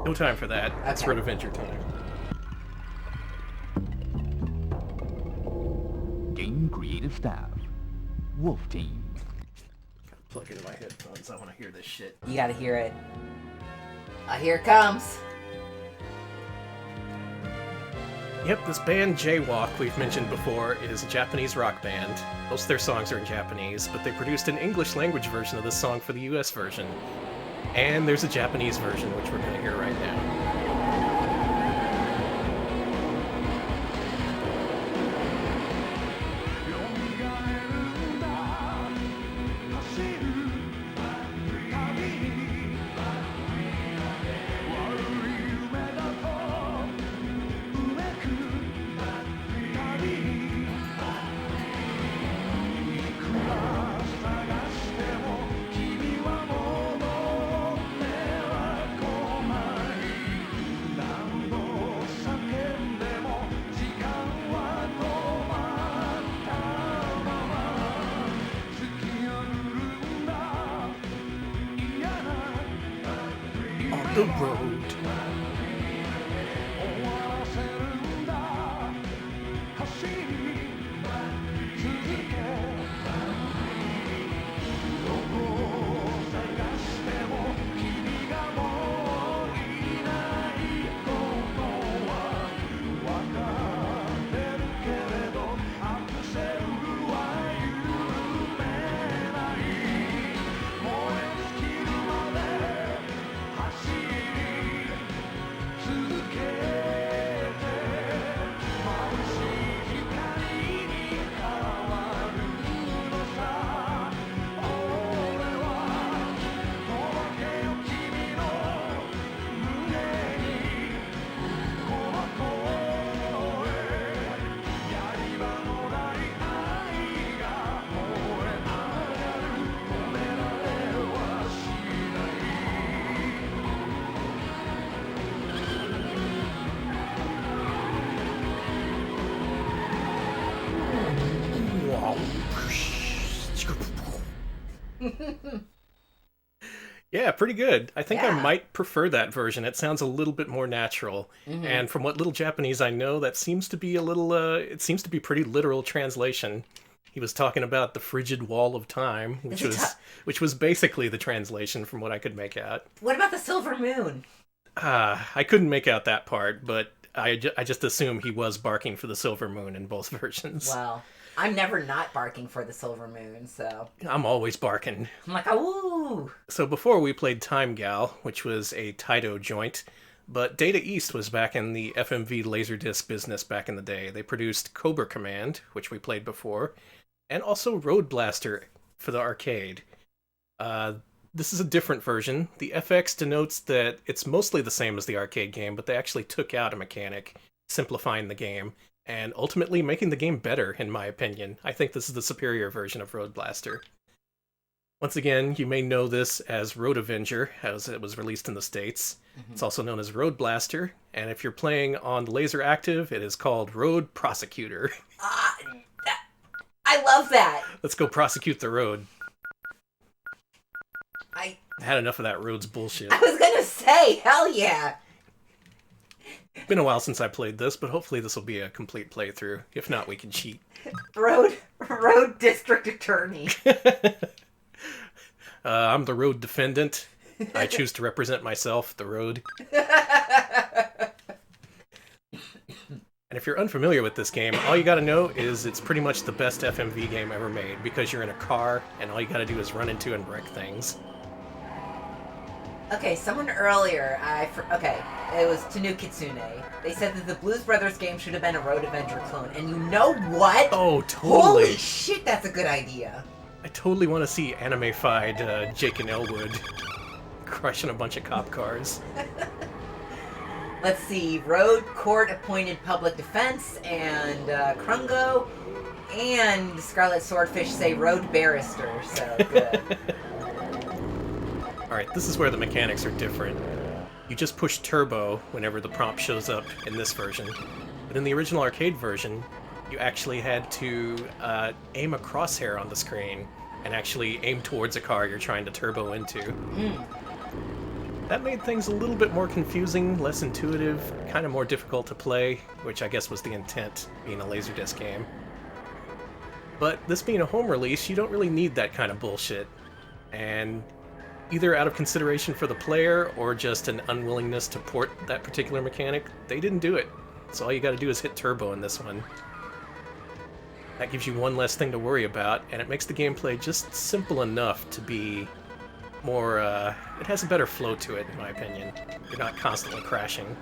No time for that. It's Okay. Road Avenger time. Game creative staff. Wolf Team. Plug into my headphones. I want to hear this shit. You gotta hear it. Here it comes. Yep, this band Jaywalk we've mentioned before is a Japanese rock band. Most of their songs are in Japanese, but they produced an English language version of this song for the US version. And there's a Japanese version, which we're going to hear right now. On the road. Yeah, pretty good. I think I might prefer that version. It sounds a little bit more natural. Mm-hmm. And from what little Japanese I know, that seems to be a little, it seems to be pretty literal translation. He was talking about the frigid wall of time, which was basically the translation from what I could make out. What about the silver moon? I couldn't make out that part, but I just assume he was barking for the silver moon in both versions. Well, I'm never not barking for the silver moon, so... I'm always barking. I'm like, woo! So before we played Time Gal, which was a Taito joint, but Data East was back in the FMV Laserdisc business back in the day. They produced Cobra Command, which we played before, and also Road Blaster for the arcade. This is a different version. The FX denotes that it's mostly the same as the arcade game, but they actually took out a mechanic, simplifying the game, and ultimately making the game better, in my opinion. I think this is the superior version of Road Blaster. Once again, you may know this as Road Avenger, as it was released in the States. Mm-hmm. It's also known as Road Blaster, and if you're playing on the Laser Active, it is called Road Prosecutor. I love that! Let's go prosecute the road. I had enough of that roads bullshit. I was gonna say, hell yeah! Been a while since I played this, but hopefully this will be a complete playthrough. If not, we can cheat. Road District Attorney. I'm the road defendant. I choose to represent myself, the road. And if you're unfamiliar with this game, all you gotta know is it's pretty much the best FMV game ever made, because you're in a car, and all you gotta do is run into and wreck things. Okay, someone earlier, it was Tanu Kitsune. They said that the Blues Brothers game should have been a Road Avenger clone, and you know what? Oh, totally. Holy shit, that's a good idea. I totally want to see anime-fied Jake and Elwood crushing a bunch of cop cars. Let's see, Road Court-appointed public defense, and Krungo, and Scarlet Swordfish say Road Barrister, so good. Alright, this is where the mechanics are different. You just push turbo whenever the prompt shows up in this version. But in the original arcade version, you actually had to aim a crosshair on the screen and actually aim towards a car you're trying to turbo into. That made things a little bit more confusing, less intuitive, kind of more difficult to play, which I guess was the intent, being a Laserdisc game. But this being a home release, you don't really need that kind of bullshit. And either out of consideration for the player or just an unwillingness to port that particular mechanic, they didn't do it. So all you gotta do is hit turbo in this one. That gives you one less thing to worry about, and it makes the gameplay just simple enough to be more, it has a better flow to it, in my opinion. You're not constantly crashing.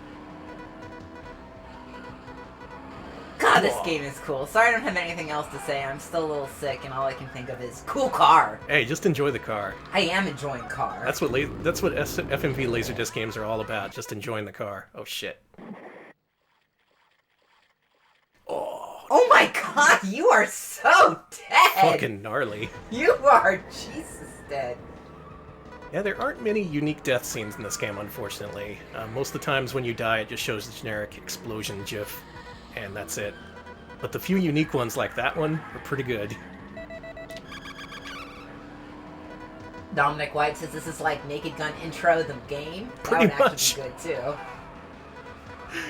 God, this game is cool. Sorry I don't have anything else to say. I'm still a little sick, and all I can think of is cool car. Hey, just enjoy the car. I am enjoying car. That's what FMV Laserdisc games are all about, just enjoying the car. Oh shit. Oh my god, you are so dead! Fucking gnarly. You are Jesus dead. Yeah, there aren't many unique death scenes in this game, unfortunately. Most of the times when you die, it just shows the generic explosion gif, and that's it. But the few unique ones like that one are pretty good. Dominic White says this is like Naked Gun intro the game. Pretty That would much. actually be good too.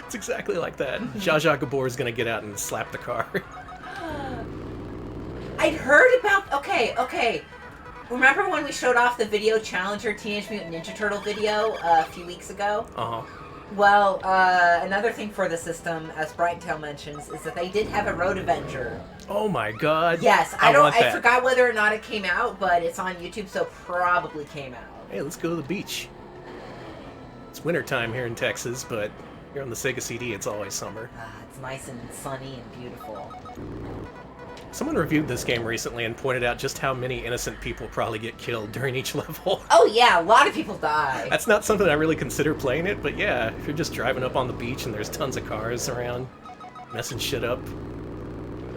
It's exactly like that. Zsa Zsa Gabor is gonna get out and slap the car. I'd heard about... Okay. Remember when we showed off the video Challenger Teenage Mutant Ninja Turtle video a few weeks ago? Uh-huh. Well, another thing for the system, as Bright Tail mentions, is that they did have a Road Avenger. Oh my god. Yes, I want I that. forgot whether or not it came out, but it's on YouTube, so probably came out. Hey, let's go to the beach. It's wintertime here in Texas, but here on the Sega CD, it's always summer. It's nice and sunny and beautiful. Someone reviewed this game recently and pointed out just how many innocent people probably get killed during each level. Oh yeah, a lot of people die. That's not something I really consider playing it, but yeah, if you're just driving up on the beach and there's tons of cars around, messing shit up,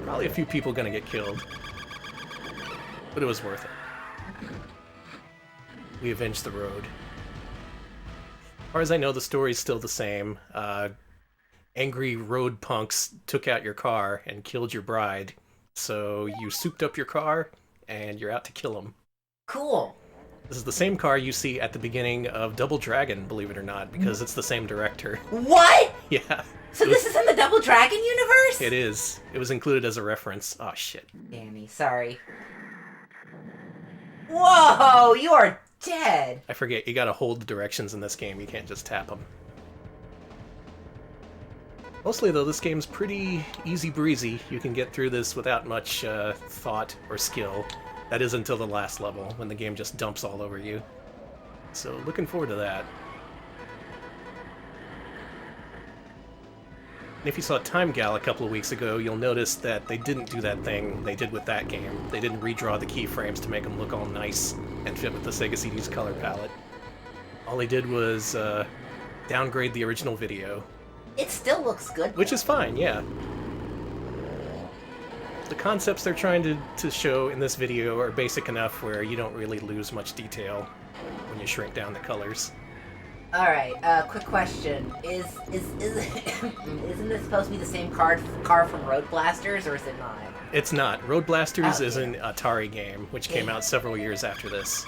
probably a few people gonna get killed. But it was worth it. We avenged the road. As far as I know, the story's still the same. Angry road punks took out your car and killed your bride, so you souped up your car, and you're out to kill them. Cool. This is the same car you see at the beginning of Double Dragon, believe it or not, because it's the same director. What? Yeah. So this is in the Double Dragon universe? It is. It was included as a reference. Oh, shit. Danny, sorry. Whoa, you are dead. I forget, you gotta hold the directions in this game, you can't just tap them. Mostly, though, this game's pretty easy-breezy. You can get through this without much thought or skill. That is until the last level, when the game just dumps all over you. So, looking forward to that. And if you saw Time Gal a couple of weeks ago, you'll notice that they didn't do that thing they did with that game. They didn't redraw the keyframes to make them look all nice and fit with the Sega CD's color palette. All they did was downgrade the original video. It still looks good. Which is fine, yeah. The concepts they're trying to show in this video are basic enough where you don't really lose much detail when you shrink down the colors. Alright, quick question. Isn't this supposed to be the same car from Road Blasters, or is it not? It's not. Road Blasters Okay. is an Atari game, which came out several years after this.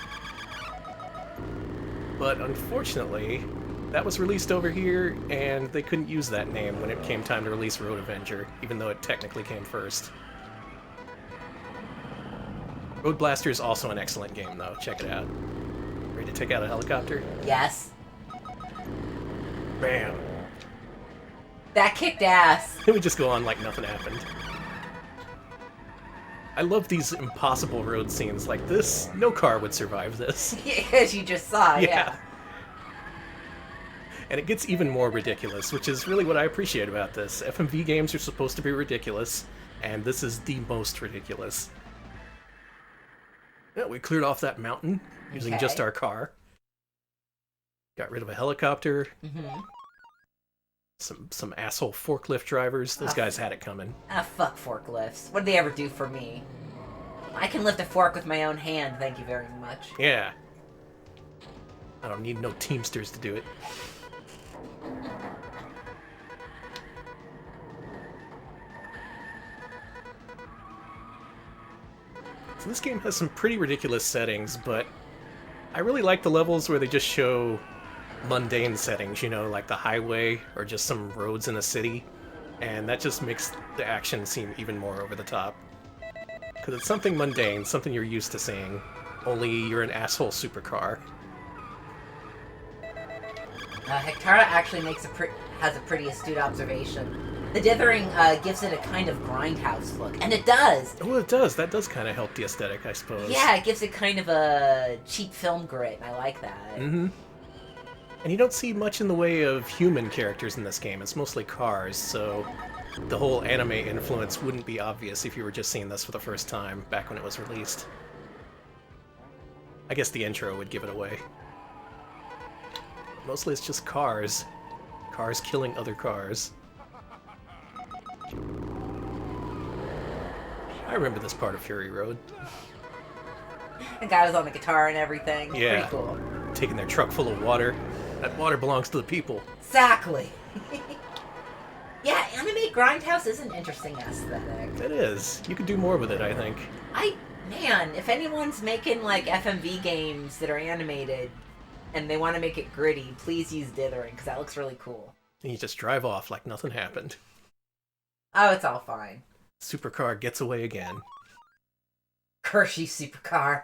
But unfortunately, that was released over here, and they couldn't use that name when it came time to release Road Avenger, even though it technically came first. Road Blaster is also an excellent game, though. Check it out. Ready to take out a helicopter? Yes. Bam! That kicked ass. Then we just go on like nothing happened. I love these impossible road scenes like this. No car would survive this. As you just saw, yeah. And it gets even more ridiculous, which is really what I appreciate about this. FMV games are supposed to be ridiculous, and this is the most ridiculous. Yeah, we cleared off that mountain using just our car. Got rid of a helicopter. Mm-hmm. Some asshole forklift drivers. Those guys had it coming. Fuck forklifts. What did they ever do for me? I can lift a fork with my own hand, thank you very much. Yeah. I don't need no Teamsters to do it. So this game has some pretty ridiculous settings, but I really like the levels where they just show mundane settings, like the highway or just some roads in a city, and that just makes the action seem even more over the top. Because it's something mundane, something you're used to seeing, only you're an asshole supercar. Hectara actually has a pretty astute observation. The dithering gives it a kind of grindhouse look, and it does! Oh, it does. That does kind of help the aesthetic, I suppose. Yeah, it gives it kind of a cheap film grit, and I like that. Mm-hmm. And you don't see much in the way of human characters in this game. It's mostly cars, so the whole anime influence wouldn't be obvious if you were just seeing this for the first time back when it was released. I guess the intro would give it away. Mostly it's just cars. Cars killing other cars. I remember this part of Fury Road. The guy was on the guitar and everything. Yeah. Pretty cool. Taking their truck full of water. That water belongs to the people. Exactly. Yeah, anime grindhouse is an interesting aesthetic. It is. You could do more with it, I think. Man, if anyone's making like FMV games that are animated and they want to make it gritty, please use dithering, because that looks really cool. And you just drive off like nothing happened. Oh, it's all fine. Supercar gets away again. Curse you, supercar.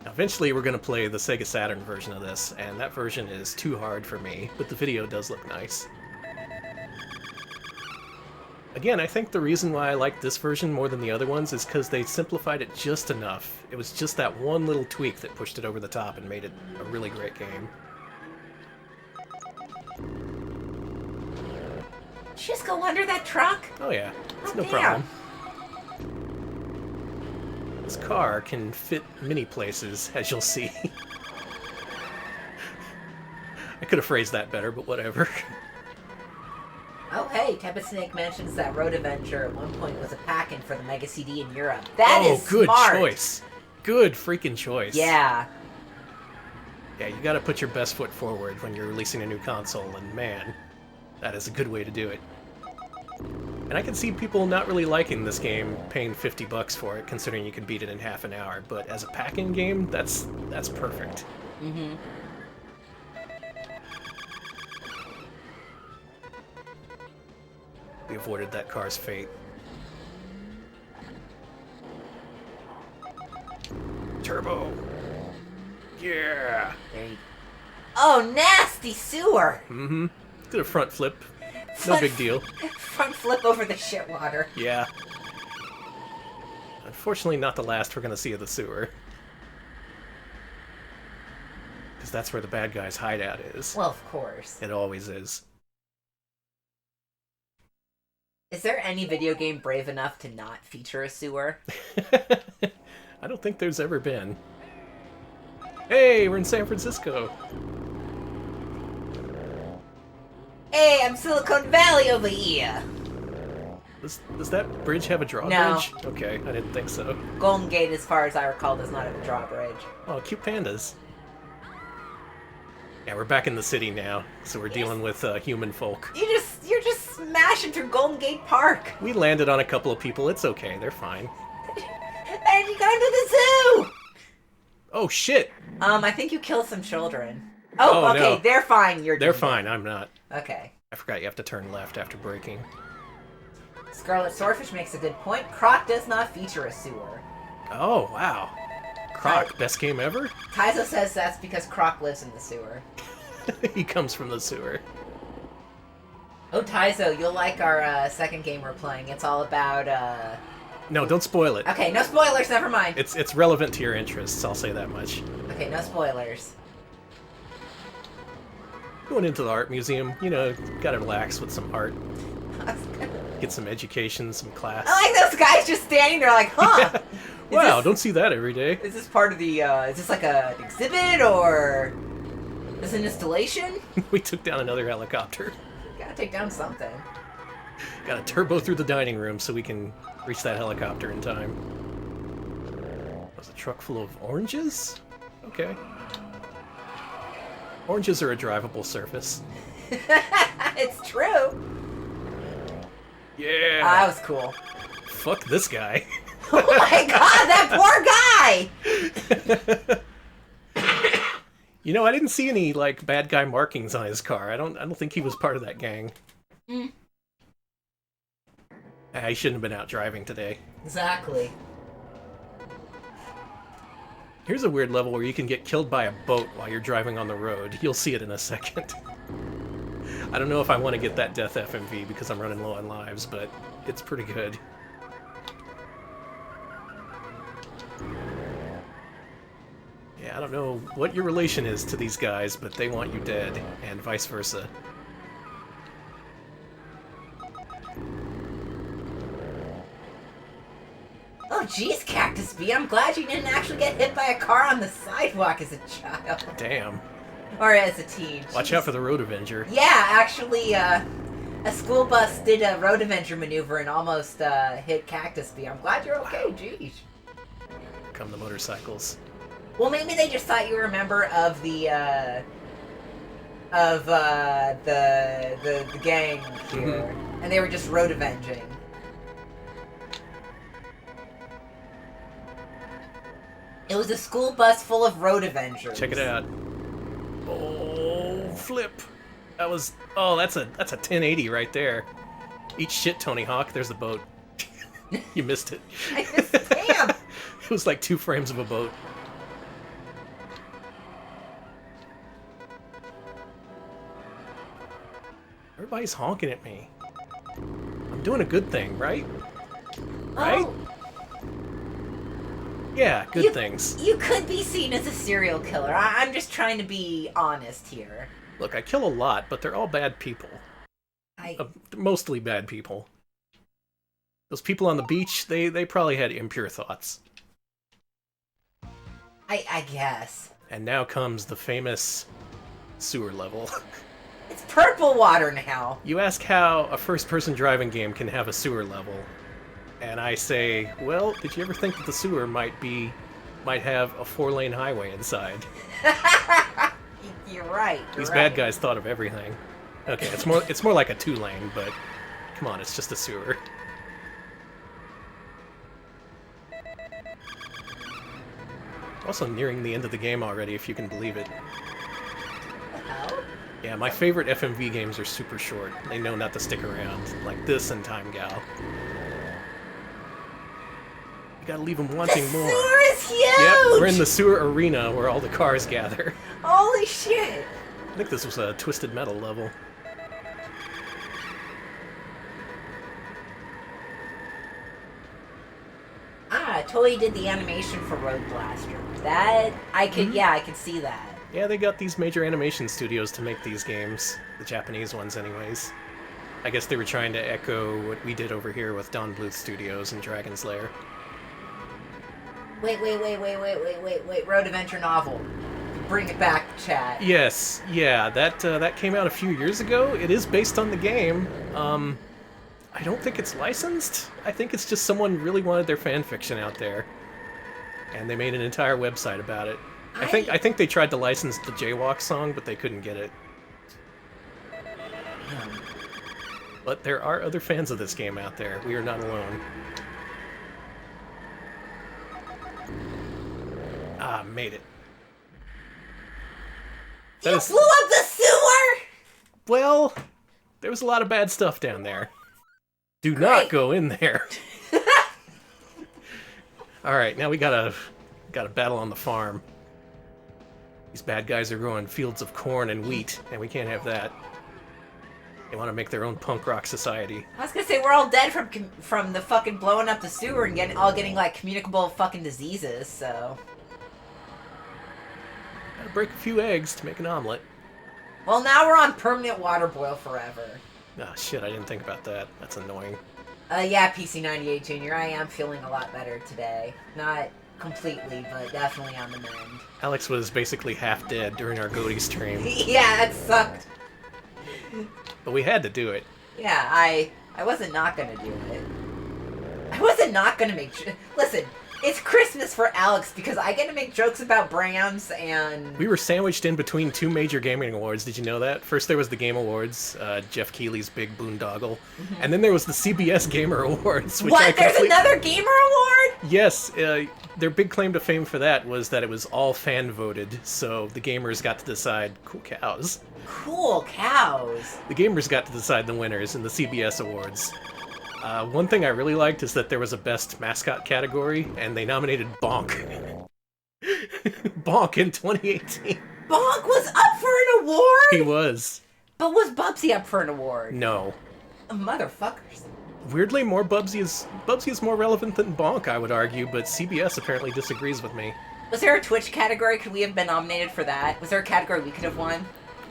Now, eventually we're going to play the Sega Saturn version of this, and that version is too hard for me, but the video does look nice. Again, I think the reason why I like this version more than the other ones is because they simplified it just enough. It was just that one little tweak that pushed it over the top and made it a really great game. Did you just go under that truck? Oh yeah, it's no damn. problem. This car can fit many places, as you'll see. I could have phrased that better, but whatever. Oh hey, Tepid Snake mentions that Road Avenger at one point was a pack-in for the Mega CD in Europe. That is good smart. choice. Good freaking choice. Yeah. Yeah, you gotta put your best foot forward when you're releasing a new console, and man, that is a good way to do it. And I can see people not really liking this game, paying $50 for it, considering you can beat it in half an hour, but as a pack-in game, that's perfect. Mm-hmm. We avoided that car's fate. Turbo! Yeah! Oh, nasty sewer! Mm-hmm. Did a front flip. No big deal. Front flip over the shit water. Yeah. Unfortunately, not the last we're gonna see of the sewer. Because that's where the bad guy's hideout is. Well, of course. It always is. Is there any video game brave enough to not feature a sewer? I don't think there's ever been. Hey, we're in San Francisco. Hey, I'm Silicon Valley over here. Does that bridge have a drawbridge? No. Okay, I didn't think so. Golden Gate, as far as I recall, does not have a drawbridge. Oh, cute pandas. Yeah, we're back in the city now, so we're dealing with human folk. You're just smashing through Golden Gate Park. We landed on a couple of people. It's okay. They're fine. And you got into the zoo. Oh shit! I think you killed some children. Oh, Oh, okay, no. they're fine. They're fine. I'm not. Okay. I forgot you have to turn left after braking. Scarlet Swordfish makes a good point. Croc does not feature a sewer. Oh wow! Croc, best game ever. Kaizo says that's because Croc lives in the sewer. He comes from the sewer. Oh, Taizo, you'll like our second game we're playing. It's all about, No, don't spoil it. Okay, no spoilers, never mind. It's relevant to your interests, I'll say that much. Okay, no spoilers. Going into the art museum, gotta relax with some art. Get some education, some class. I like those guys just standing there like, huh? Wow, don't see that every day. Is this part of the, is this like an exhibit, or is this an installation? We took down another helicopter. Gotta take down something. Gotta turbo through the dining room so we can reach that helicopter in time. Was a truck full of oranges? Okay. Oranges are a drivable surface. It's true. Yeah! That was cool. Fuck this guy. Oh my god, that poor guy! You know, I didn't see any, like, bad guy markings on his car. I don't think he was part of that gang. Mm. I shouldn't have been out driving today. Exactly. Here's a weird level where you can get killed by a boat while you're driving on the road. You'll see it in a second. I don't know if I want to get that death FMV because I'm running low on lives, but it's pretty good. Yeah, I don't know what your relation is to these guys, but they want you dead, and vice versa. Oh, jeez, Cactus Bee, I'm glad you didn't actually get hit by a car on the sidewalk as a child. Damn. Or as a teen. Watch out for the Road Avenger. Yeah, actually, a school bus did a Road Avenger maneuver and almost hit Cactus Bee. I'm glad you're okay, jeez. Come the motorcycles. Well, maybe they just thought you were a member of the gang here, and they were just road avenging. It was a school bus full of road avengers. Check it out. Oh, flip. That was... Oh, that's a 1080 right there. Eat shit, Tony Hawk. There's the boat. You missed it. I missed, damn! It was like 2 frames of a boat. Everybody's honking at me. I'm doing a good thing, right? Right? Oh, Yeah, good things. you could be seen as a serial killer. I'm just trying to be honest here. Look, I kill a lot, but they're all bad people. Mostly bad people. Those people on the beach, they probably had impure thoughts. I guess. And now comes the famous sewer level. It's purple water now. You ask how a first-person driving game can have a sewer level, and I say, well, did you ever think that the sewer might have a 4-lane highway inside? You're right. These bad guys thought of everything. Okay, it's more like a 2-lane, but come on, it's just a sewer. Also nearing the end of the game already, if you can believe it. Oh? Yeah, my favorite FMV games are super short. They know not to stick around, like this and Time Gal. You gotta leave them wanting more. The sewer is huge! Yep, we're in the sewer arena where all the cars gather. Holy shit! I think this was a Twisted Metal level. Ah, Toei did the animation for Road Blaster. That, I could, yeah, I could see that. Yeah, they got these major animation studios to make these games. The Japanese ones, anyways. I guess they were trying to echo what we did over here with Don Bluth Studios and Dragon's Lair. Wait. Road Adventure novel. Bring it back, chat. Yes, yeah, that came out a few years ago. It is based on the game. I don't think it's licensed. I think it's just someone really wanted their fan fiction out there, and they made an entire website about it. I think they tried to license the Jaywalk song, but they couldn't get it. But there are other fans of this game out there. We are not alone. Ah, made it. You blew up the sewer! Well, there was a lot of bad stuff down there. Do not go in there. Alright, now we gotta battle on the farm. These bad guys are growing fields of corn and wheat, and we can't have that. They want to make their own punk rock society. I was gonna say, we're all dead from the fucking blowing up the sewer and getting like communicable fucking diseases, so... Gotta break a few eggs to make an omelet. Well, now we're on permanent water boil forever. Ah, shit, I didn't think about that. That's annoying. Yeah, PC98 Jr., I am feeling a lot better today. Not completely, but definitely on the mend. Alex was basically half dead during our Goaty stream. Yeah, that sucked. But we had to do it. Yeah, I wasn't not gonna do it. I wasn't not gonna make sure. Listen, It's Christmas for Alex because I get to make jokes about brands and... We were sandwiched in between two major gaming awards. Did you know that? First there was the Game Awards, Jeff Keighley's big boondoggle, and then there was the CBS Gamer Awards. Which What? There's another Gamer Award? Yes, their big claim to fame for that was that it was all fan voted, so the gamers got to decide. Cool cows. Cool cows. The gamers got to decide the winners in the CBS Awards. One thing I really liked is that there was a Best Mascot category, and they nominated Bonk. Bonk in 2018. Bonk was up for an award? He was. But was Bubsy up for an award? No. Motherfuckers. Weirdly, Bubsy is more relevant than Bonk, I would argue, but CBS apparently disagrees with me. Was there a Twitch category? Could we have been nominated for that? Was there a category we could have won?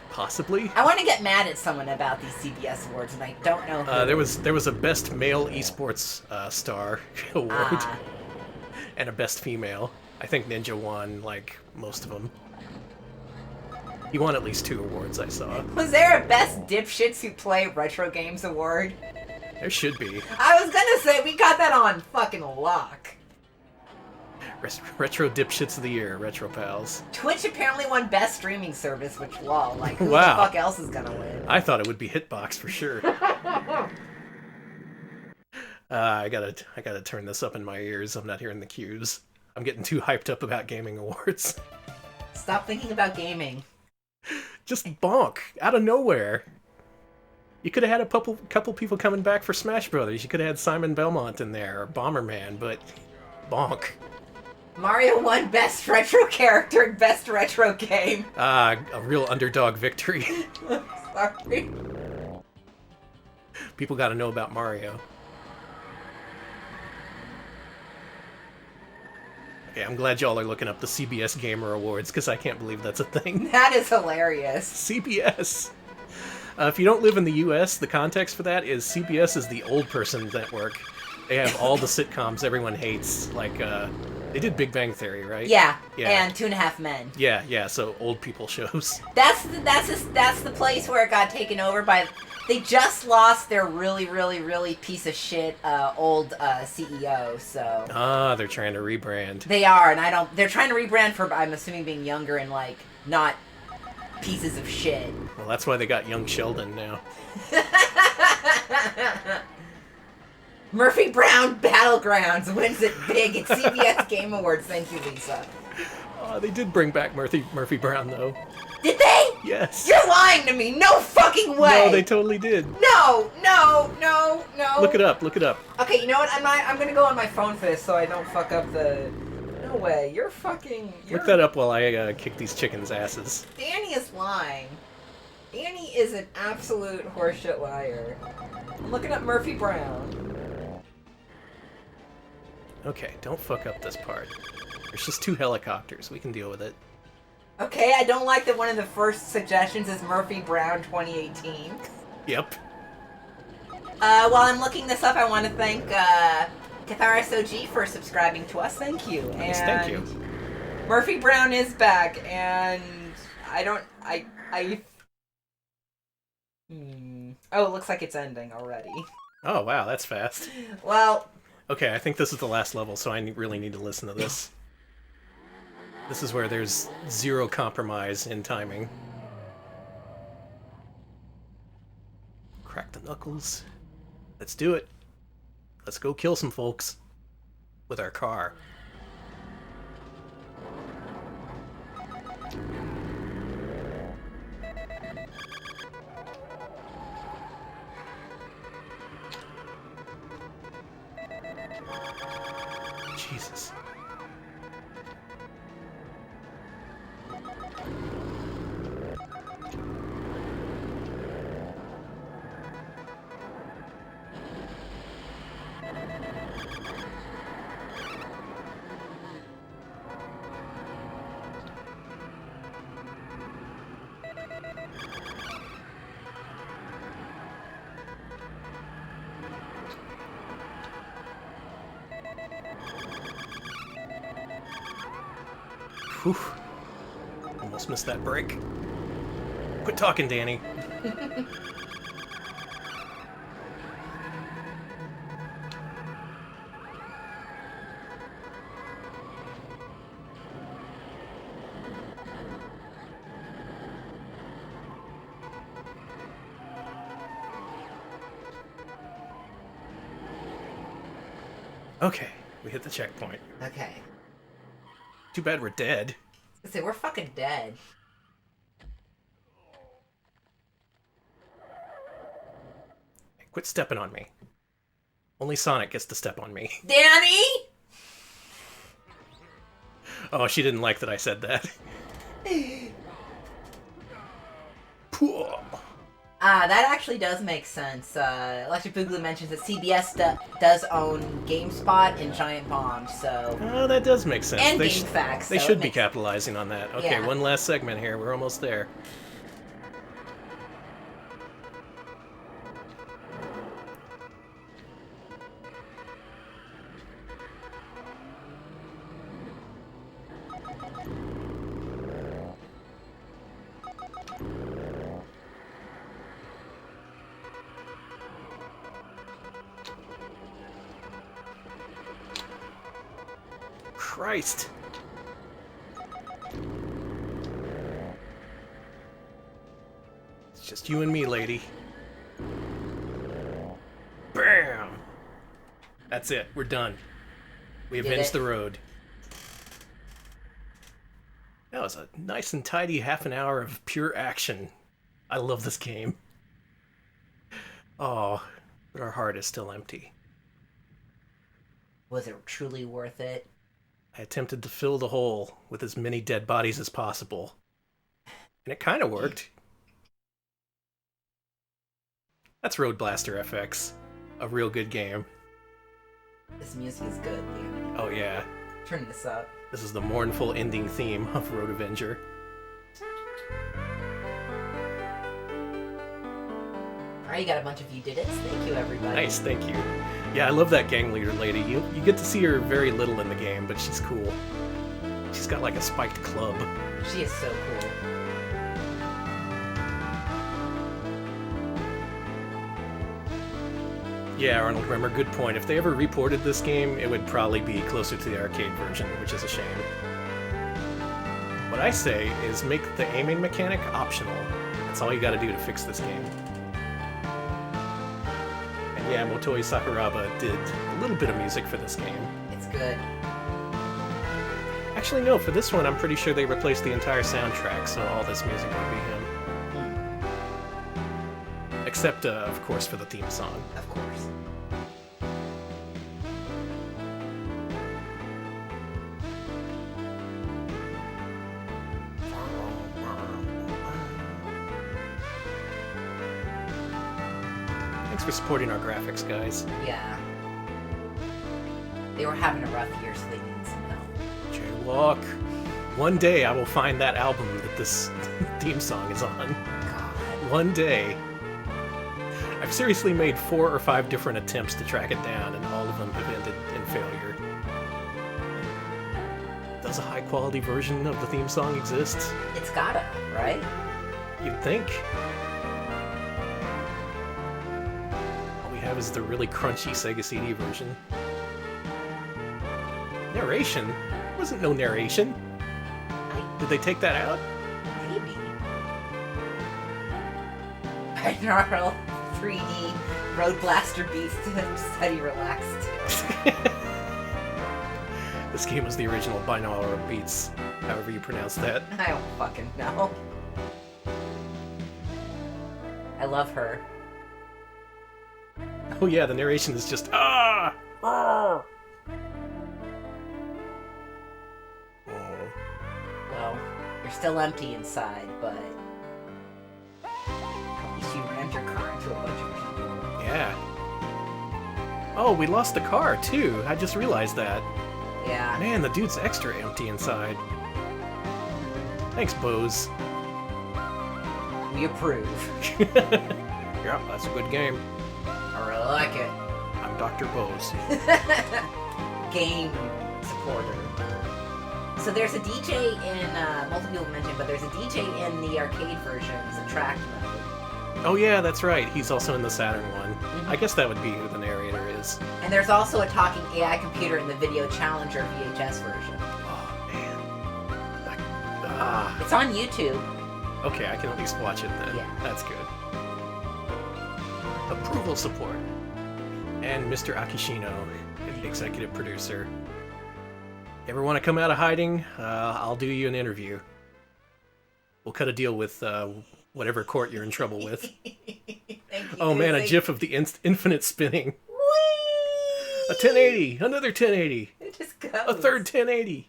Possibly. I want to get mad at someone about these CBS awards, and I don't know who. There was a Best Male Esports Star award, and a Best Female. I think Ninja won, like, most of them. He won at least 2 awards, I saw. Was there a Best Dipshits Who Play Retro Games award? There should be. I was gonna say, we got that on fucking lock. Retro Dipshits of the Year, Retro Pals. Twitch apparently won Best Streaming Service, which, lol, like, who Wow. the fuck else is gonna win? I thought it would be Hitbox for sure. I gotta turn this up in my ears. I'm not hearing the cues. I'm getting too hyped up about gaming awards. Stop thinking about gaming. Just Bonk out of nowhere. You could have had a couple people coming back for Smash Brothers. You could have had Simon Belmont in there or Bomberman, but Bonk. Mario won Best Retro Character and Best Retro Game. A real underdog victory. Sorry. People got to know about Mario. Okay, I'm glad y'all are looking up the CBS Gamer Awards, because I can't believe that's a thing. That is hilarious. CBS. If you don't live in the US, the context for that is CBS is the old person network. They have all the sitcoms everyone hates. Like, they did Big Bang Theory, right? Yeah, Yeah. and 2.5 Men. Yeah, so old people shows. That's the place where it got taken over by... They just lost their really piece of shit old CEO, so... They're trying to rebrand. They are, and they're trying to rebrand for, I'm assuming, being younger and, like, not pieces of shit. Well, that's why they got young Sheldon now. Murphy Brown Battlegrounds wins it big at CBS Game Awards. Thank you, Lisa. They did bring back Murphy Brown, though. Did they? Yes. You're lying to me. No fucking way. No, they totally did. No. Look it up. Okay, you know what? I'm gonna go on my phone for this so I don't fuck up the... No way. You're... Look that up while I kick these chickens' asses. Danny is lying. Danny is an absolute horseshit liar. I'm looking up Murphy Brown. Okay, don't fuck up this part. There's just 2 helicopters. We can deal with it. Okay, I don't like that one of the first suggestions is Murphy Brown 2018. Yep. While I'm looking this up, I want to thank Catharis OG for subscribing to us. Thank you. Yes, thank you. Murphy Brown is back, and Oh, it looks like it's ending already. Oh, wow, that's fast. Well... Okay, I think this is the last level, so I really need to listen to this. This is where there's 0 compromise in timing. Crack the knuckles. Let's do it. Let's go kill some folks. With our car. Jesus. Whew. Almost missed that break. Quit talking, Danny. Okay, we hit the checkpoint. Okay. Too bad we're dead. Let's say we're fucking dead. Hey, quit stepping on me. Only Sonic gets to step on me. Danny! Oh, she didn't like that I said that. Pooh. That actually does make sense. Electric Boogaloo mentions that CBS does own GameSpot and Giant Bomb, so... Oh, that does make sense. And they GameFAQs. They so should be capitalizing on that. Okay, Yeah. one last segment here. We're almost there. Christ. It's just you and me, lady. Bam! That's it. We're done. We Did avenged it. the road. That was a nice and tidy half an hour of pure action. I love this game. Oh, but our heart is still empty. Was it truly worth it? I attempted to fill the hole with as many dead bodies as possible. And it kind of worked. That's Road Blaster FX. A real good game. This music is good, Danny. Oh yeah. Turn this up. This is the mournful ending theme of Road Avenger. Alright, you got a bunch of you did it. Thank you, everybody. Nice, thank you. Yeah, I love that gang leader lady. You get to see her very little in the game, but she's cool. She's got like a spiked club. She is so cool. Yeah, Arnold Rimmer, good point. If they ever reported this game, it would probably be closer to the arcade version, which is a shame. What I say is make the aiming mechanic optional. That's all you gotta do to fix this game. And yeah, Motoi Sakuraba did a little bit of music for this game. It's good. Actually, no, for this one, I'm pretty sure they replaced the entire soundtrack, so all this music would be him. Except, of course, for the theme song. Of course. Thanks for supporting our graphics, guys. Yeah. They were having a rough year, so they needed some help. Jaywalk. One day I will find that album that this theme song is on. God. One day. I've seriously made 4 or 5 different attempts to track it down, and all of them have ended in failure. Does a high-quality version of the theme song exist? It's gotta, right? You'd think. All we have is the really crunchy Sega CD version. Narration? There wasn't no narration. Did they take that out? Maybe. Binaural 3D Road Blaster beats to study relaxed to. This game was the original binaural beats, however you pronounce that. I don't fucking know. I love her. Oh yeah, the narration is just ah! Ah! Oh. Well, you're still empty inside, but at least you rammed your car into a bunch of people. Yeah. Oh, we lost the car too. I just realized that. Yeah. Man, the dude's extra empty inside. Thanks, Bose. We approve. Yeah, that's a good game. I really like it. I'm Dr. Bose. Game supporter. So there's a DJ in, multiple people mentioned, but there's a DJ in the arcade versions, a track mode. Oh yeah, that's right. He's also in the Saturn one. I guess that would be who the narrator is. And there's also a talking AI computer in the Video Challenger VHS version. Oh man. Ah. It's on YouTube. Okay, I can at least watch it then. Yeah. That's good. Approval support. and Mr. Akishino, executive producer. Ever want to come out of hiding? I'll do you an interview. We'll cut a deal with whatever court you're in trouble with. Thank you. Oh man, a gif of the infinite spinning. Whee! A 1080, another 1080, It just goes. a third 1080.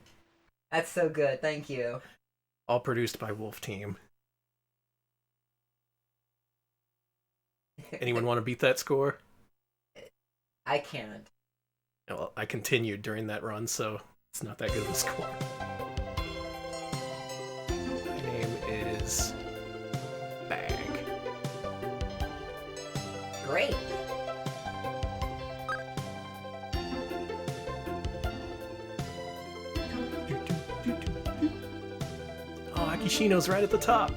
That's so good. Thank you. All produced by Wolf Team. Anyone want to beat that score? I can't. Well, I continued during that run, so it's not that good of a score. My name is Bag. Great. Oh, Akishino's right at the top.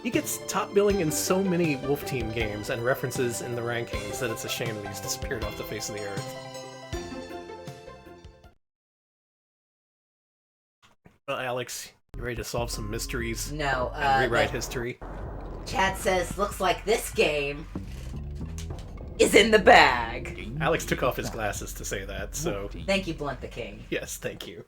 He gets top billing in so many Wolf Team games and references in the rankings that it's a shame that he's disappeared off the face of the earth. Well, Alex, you ready to solve some mysteries No. and rewrite history? Chat says, looks like this game is in the bag. Alex took off his glasses to say that, so Thank you, Blunt the King. yes, thank you.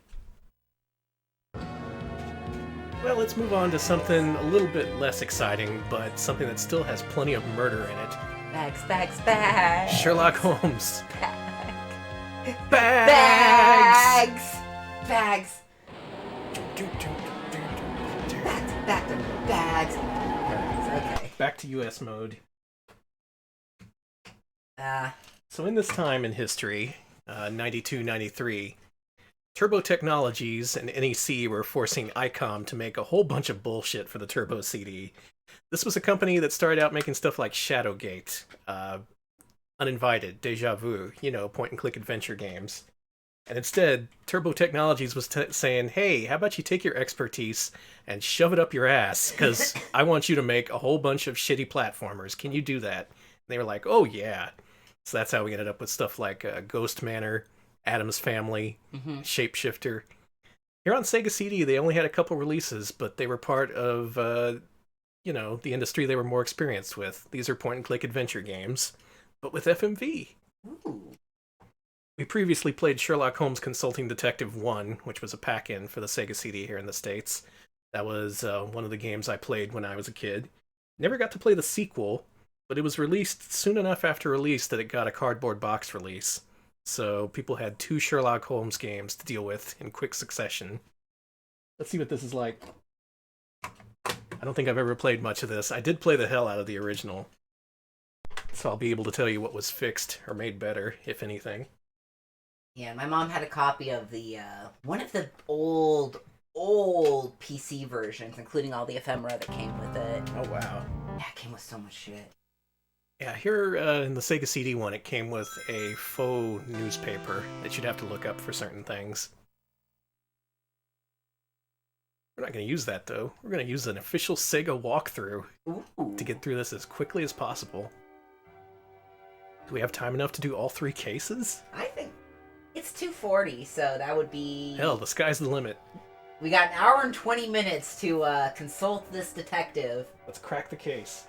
Well, let's move on to something a little bit less exciting, but something that still has plenty of murder in it. Bags, bags, bags. Sherlock Holmes. Bags. Bags! Bags. Bags. Back to bags. Okay. Back to US mode. Uh, So in this time in history, 92, 93, Turbo Technologies and NEC were forcing ICOM to make a whole bunch of bullshit for the Turbo CD. This was a company that started out making stuff like Shadowgate, Uninvited, Deja Vu, point-and-click adventure games. And instead, Turbo Technologies was saying, hey, how about you take your expertise and shove it up your ass, because I want you to make a whole bunch of shitty platformers. Can you do that? And they were like, oh yeah. So that's how we ended up with stuff like Ghost Manor, Addams Family, Shapeshifter. Here on Sega CD, they only had a couple releases, but they were part of, the industry they were more experienced with. These are point-and-click adventure games, but with FMV. ooh. We previously played Sherlock Holmes Consulting Detective 1, which was a pack-in for the Sega CD here in the States. That was one of the games I played when I was a kid. Never got to play the sequel, but it was released soon enough after release that it got a cardboard box release. So people had 2 Sherlock Holmes games to deal with in quick succession. Let's see what this is like. I don't think I've ever played much of this. I did play the hell out of the original. So I'll be able to tell you what was fixed or made better, if anything. Yeah, my mom had a copy of the one of the old PC versions, including all the ephemera that came with it. Oh, wow. Yeah, it came with so much shit. Yeah, here in the Sega CD one, it came with a faux newspaper that you'd have to look up for certain things. We're not going to use that, though. We're going to use an official Sega walkthrough Ooh. to get through this as quickly as possible. Do we have time enough to do all 3 cases? I think it's 2:40, so that would be... Hell, the sky's the limit. We got an hour and 20 minutes to consult this detective. Let's crack the case.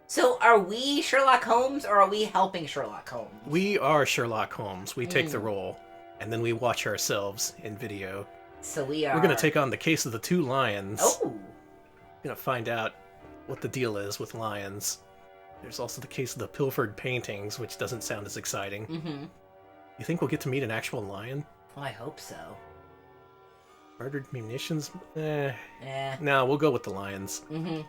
So are we Sherlock Holmes, or are we helping Sherlock Holmes? We are Sherlock Holmes. We take the role, and then we watch ourselves in video. So we are... We're going to take on the case of the 2 lions. Oh! We're going to find out what the deal is with lions. There's also the case of the pilfered paintings, which doesn't sound as exciting. Mm-hmm. You think we'll get to meet an actual lion? Well, I hope so. Murdered munitions? Eh. No, we'll go with the lions. Mm-hmm.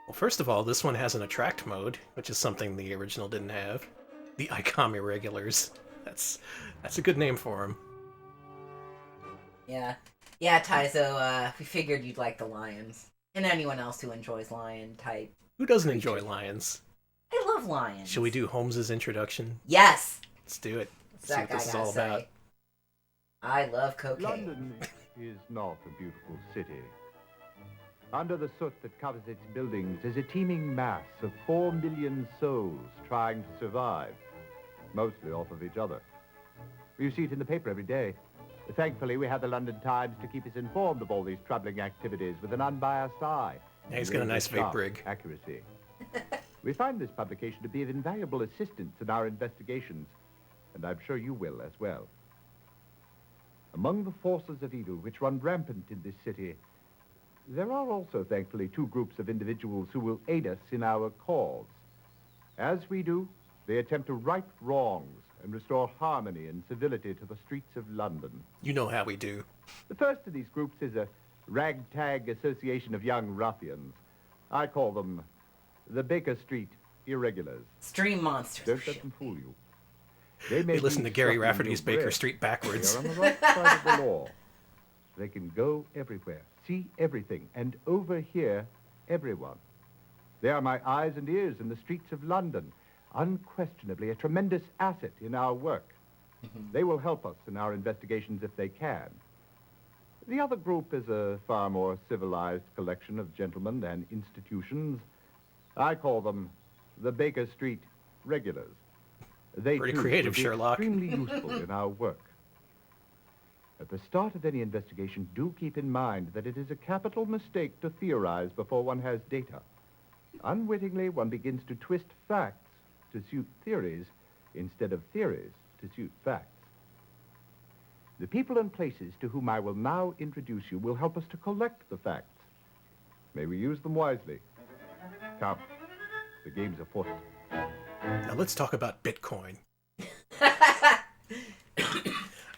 Well, first of all, this one has an attract mode, which is something the original didn't have. The ICOM Irregulars. That's a good name for them. Yeah. Yeah, Taizo, we figured you'd like the lions. And anyone else who enjoys lion type. Who doesn't enjoy lions? I love lions. Shall we do Holmes's introduction? Yes! Let's do it. What's See that what guy this is gotta all say? about. I love cocaine. London is not a beautiful city. Under the soot that covers its buildings is a teeming mass of 4 million souls trying to survive, mostly off of each other. You see it in the paper every day. Thankfully, we have the London Times to keep us informed of all these troubling activities with an unbiased eye. Yeah, he's got a nice vape Sharp rig. Accuracy. We find this publication to be of invaluable assistance in our investigations, and I'm sure you will as well. Among the forces of evil which run rampant in this city, there are also, thankfully, two groups of individuals who will aid us in our cause. As we do, they attempt to right wrongs and restore harmony and civility to the streets of London. You know how we do. The first of these groups is a ragtag association of young ruffians. I call them the Baker Street Irregulars. Stream monsters. Don't let them fool you. They may listen be to Gary suffering Rafferty's no Baker bread. Street They backwards. are on the right side of the law. They can go everywhere, see everything, and overhear everyone. They are my eyes and ears in the streets of London, unquestionably a tremendous asset in our work. They will help us in our investigations if they can. The other group is a far more civilized collection of gentlemen and institutions. I call them the Baker Street Regulars. They Pretty too creative, will be Sherlock. extremely useful in our work. At the start of any investigation, do keep in mind that it is a capital mistake to theorize before one has data. Unwittingly, one begins to twist facts to suit theories instead of theories to suit facts. The people and places to whom I will now introduce you will help us to collect the facts. May we use them wisely. Come, the game's afoot. Now let's talk about Bitcoin.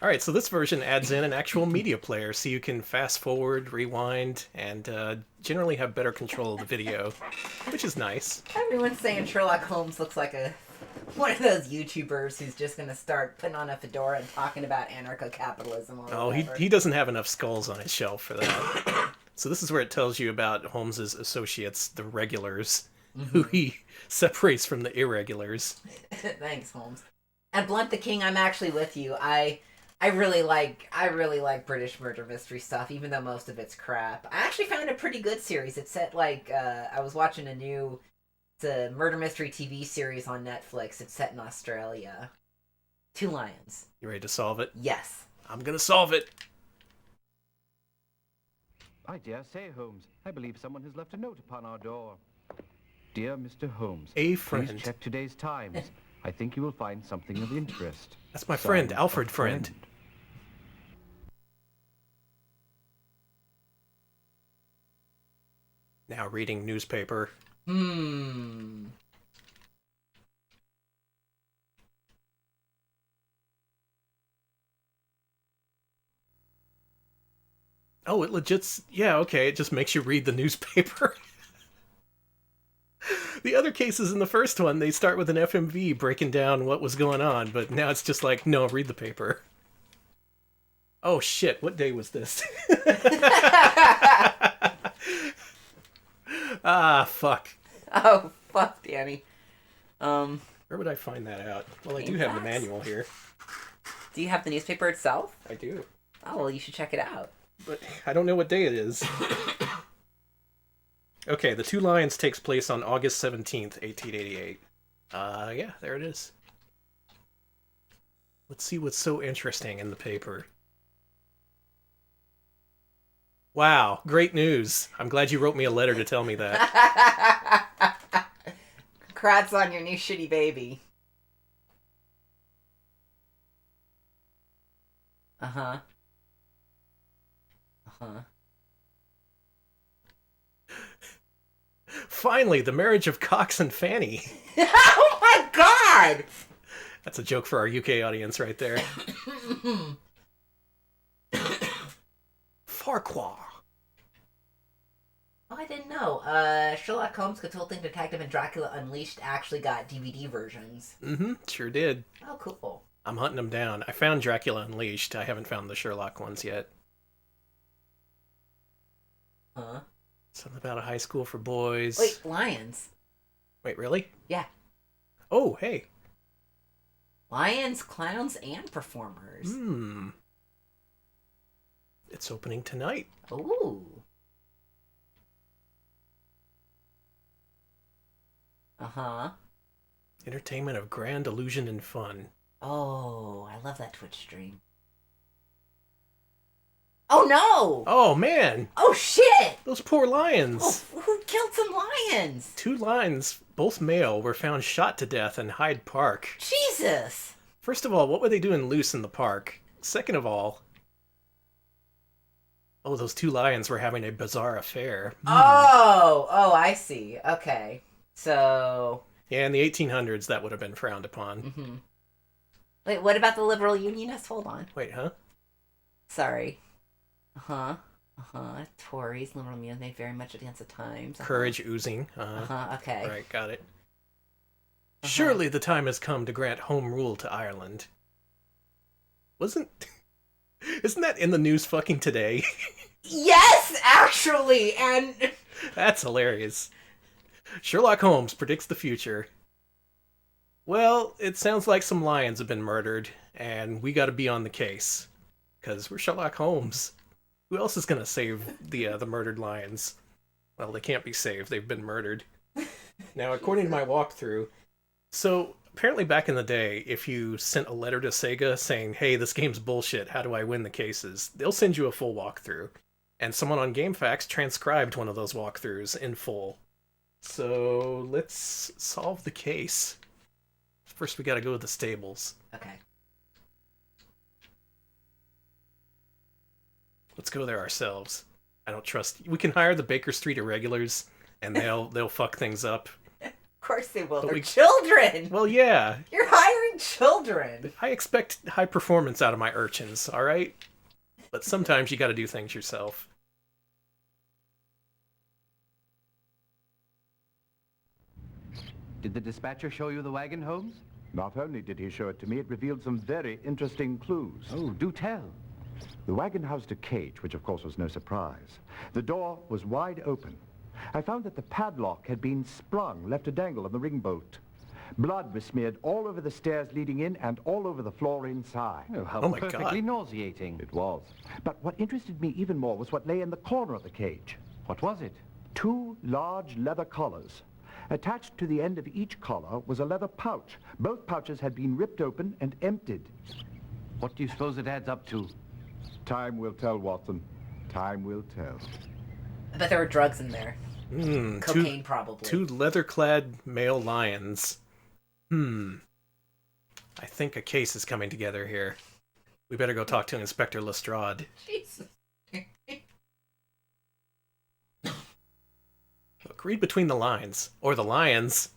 All right, so this version adds in an actual media player, so you can fast forward, rewind, and generally have better control of the video, which is nice. Everyone's saying Sherlock Holmes looks like one of those YouTubers who's just going to start putting on a fedora and talking about anarcho-capitalism or Oh, whatever. he doesn't have enough skulls on his shelf for that. So this is where it tells you about Holmes's associates, the regulars, who he separates from the irregulars. Thanks, Holmes. And Blunt the King, I'm actually with you. I really like British murder mystery stuff, even though most of it's crap. I actually found a pretty good series. It's set I was watching it's a murder mystery TV series on Netflix. It's set in Australia. 2 Lions. You ready to solve it? Yes. I'm gonna solve it. I dare say, Holmes, I believe someone has left a note upon our door. Dear Mr. Holmes, A friend. please check today's Times. I think you will find something of interest. That's my friend, Signed, Alfred a Friend. Now reading newspaper. Oh, it yeah, okay, it just makes you read the newspaper. The other cases in the first one, they start with an FMV breaking down what was going on, but now it's just like, no, read the paper. Oh shit, what day was this? Ah, fuck. Oh, fuck, Danny. Where would I find that out? Well, I do have the manual here. Do you have the newspaper itself? I do. Oh, well, you should check it out. But I don't know what day it is. Okay, the 2 Lions takes place on August 17th, 1888. Yeah, there it is. Let's see what's so interesting in the paper. Wow, great news. I'm glad you wrote me a letter to tell me that. Congrats on your new shitty baby. Uh-huh. Uh-huh. Finally, the marriage of Cox and Fanny. Oh my god! That's a joke for our UK audience right there. Farquhar. Oh, I didn't know. Sherlock Holmes, Consulting Detective, and Dracula Unleashed actually got DVD versions. Mm-hmm, sure did. Oh, cool. I'm hunting them down. I found Dracula Unleashed. I haven't found the Sherlock ones yet. Huh? Something about a high school for boys. Wait, lions. Wait, really? Yeah. Oh, hey. Lions, clowns, and performers. It's opening tonight. Ooh. Uh-huh. Entertainment of grand illusion and fun. Oh, I love that Twitch stream. Oh, no! Oh, man! Oh, shit! Those poor Oh, lions! who killed some lions? 2 lions, both male, were found shot to death in Hyde Park. Jesus. First of all, what were they doing loose in the park? Second of all, oh, those 2 lions were having a bizarre affair. Oh, I see. Okay. So... Yeah, in the 1800s, that would have been frowned upon. Mm-hmm. Wait, what about the liberal unionists? Hold on. Wait, huh? Sorry. Tories, liberal unionists, they very much against the times. Courage oozing. Okay. Right, got it. Surely the time has come to grant home rule to Ireland. Isn't that in the news fucking today? Yes, actually, and... That's hilarious. Sherlock Holmes predicts the future. Well, it sounds like some lions have been murdered, and we gotta be on the case. Because we're Sherlock Holmes. Who else is gonna save the murdered lions? Well, they can't be saved. They've been murdered. Now, according to my walkthrough, so apparently back in the day, if you sent a letter to Sega saying, hey, this game's bullshit, how do I win the cases? They'll send you a full walkthrough. And someone on GameFAQs transcribed one of those walkthroughs in full. So let's solve the case. First, we gotta go to the stables. Okay. Let's go there ourselves. I don't trust... We can hire the Baker Street Irregulars, and they'll fuck things up. Of course they will. But They're children! Well, yeah. You're hiring children! I expect high performance out of my urchins, alright? But sometimes you gotta do things yourself. Did the dispatcher show you the wagon, Holmes? Not only did he show it to me, it revealed some very interesting clues. Oh, do tell. The wagon housed a cage, which of course was no surprise. The door was wide open. I found that the padlock had been sprung, left to dangle on the ring bolt. Blood was smeared all over the stairs leading in and all over the floor inside. Oh, how Oh my perfectly God. nauseating. It was. But what interested me even more was what lay in the corner of the cage. What was it? 2 large leather collars. Attached to the end of each collar was a leather pouch. Both pouches had been ripped open and emptied. What do you suppose it adds up to? Time will tell, Watson. Time will tell. I bet there were drugs in there. Cocaine, two, probably. 2 leather-clad male lions. I think a case is coming together here. We better go talk to Inspector Lestrade. Jesus. Look, read between the lines. Or the lions.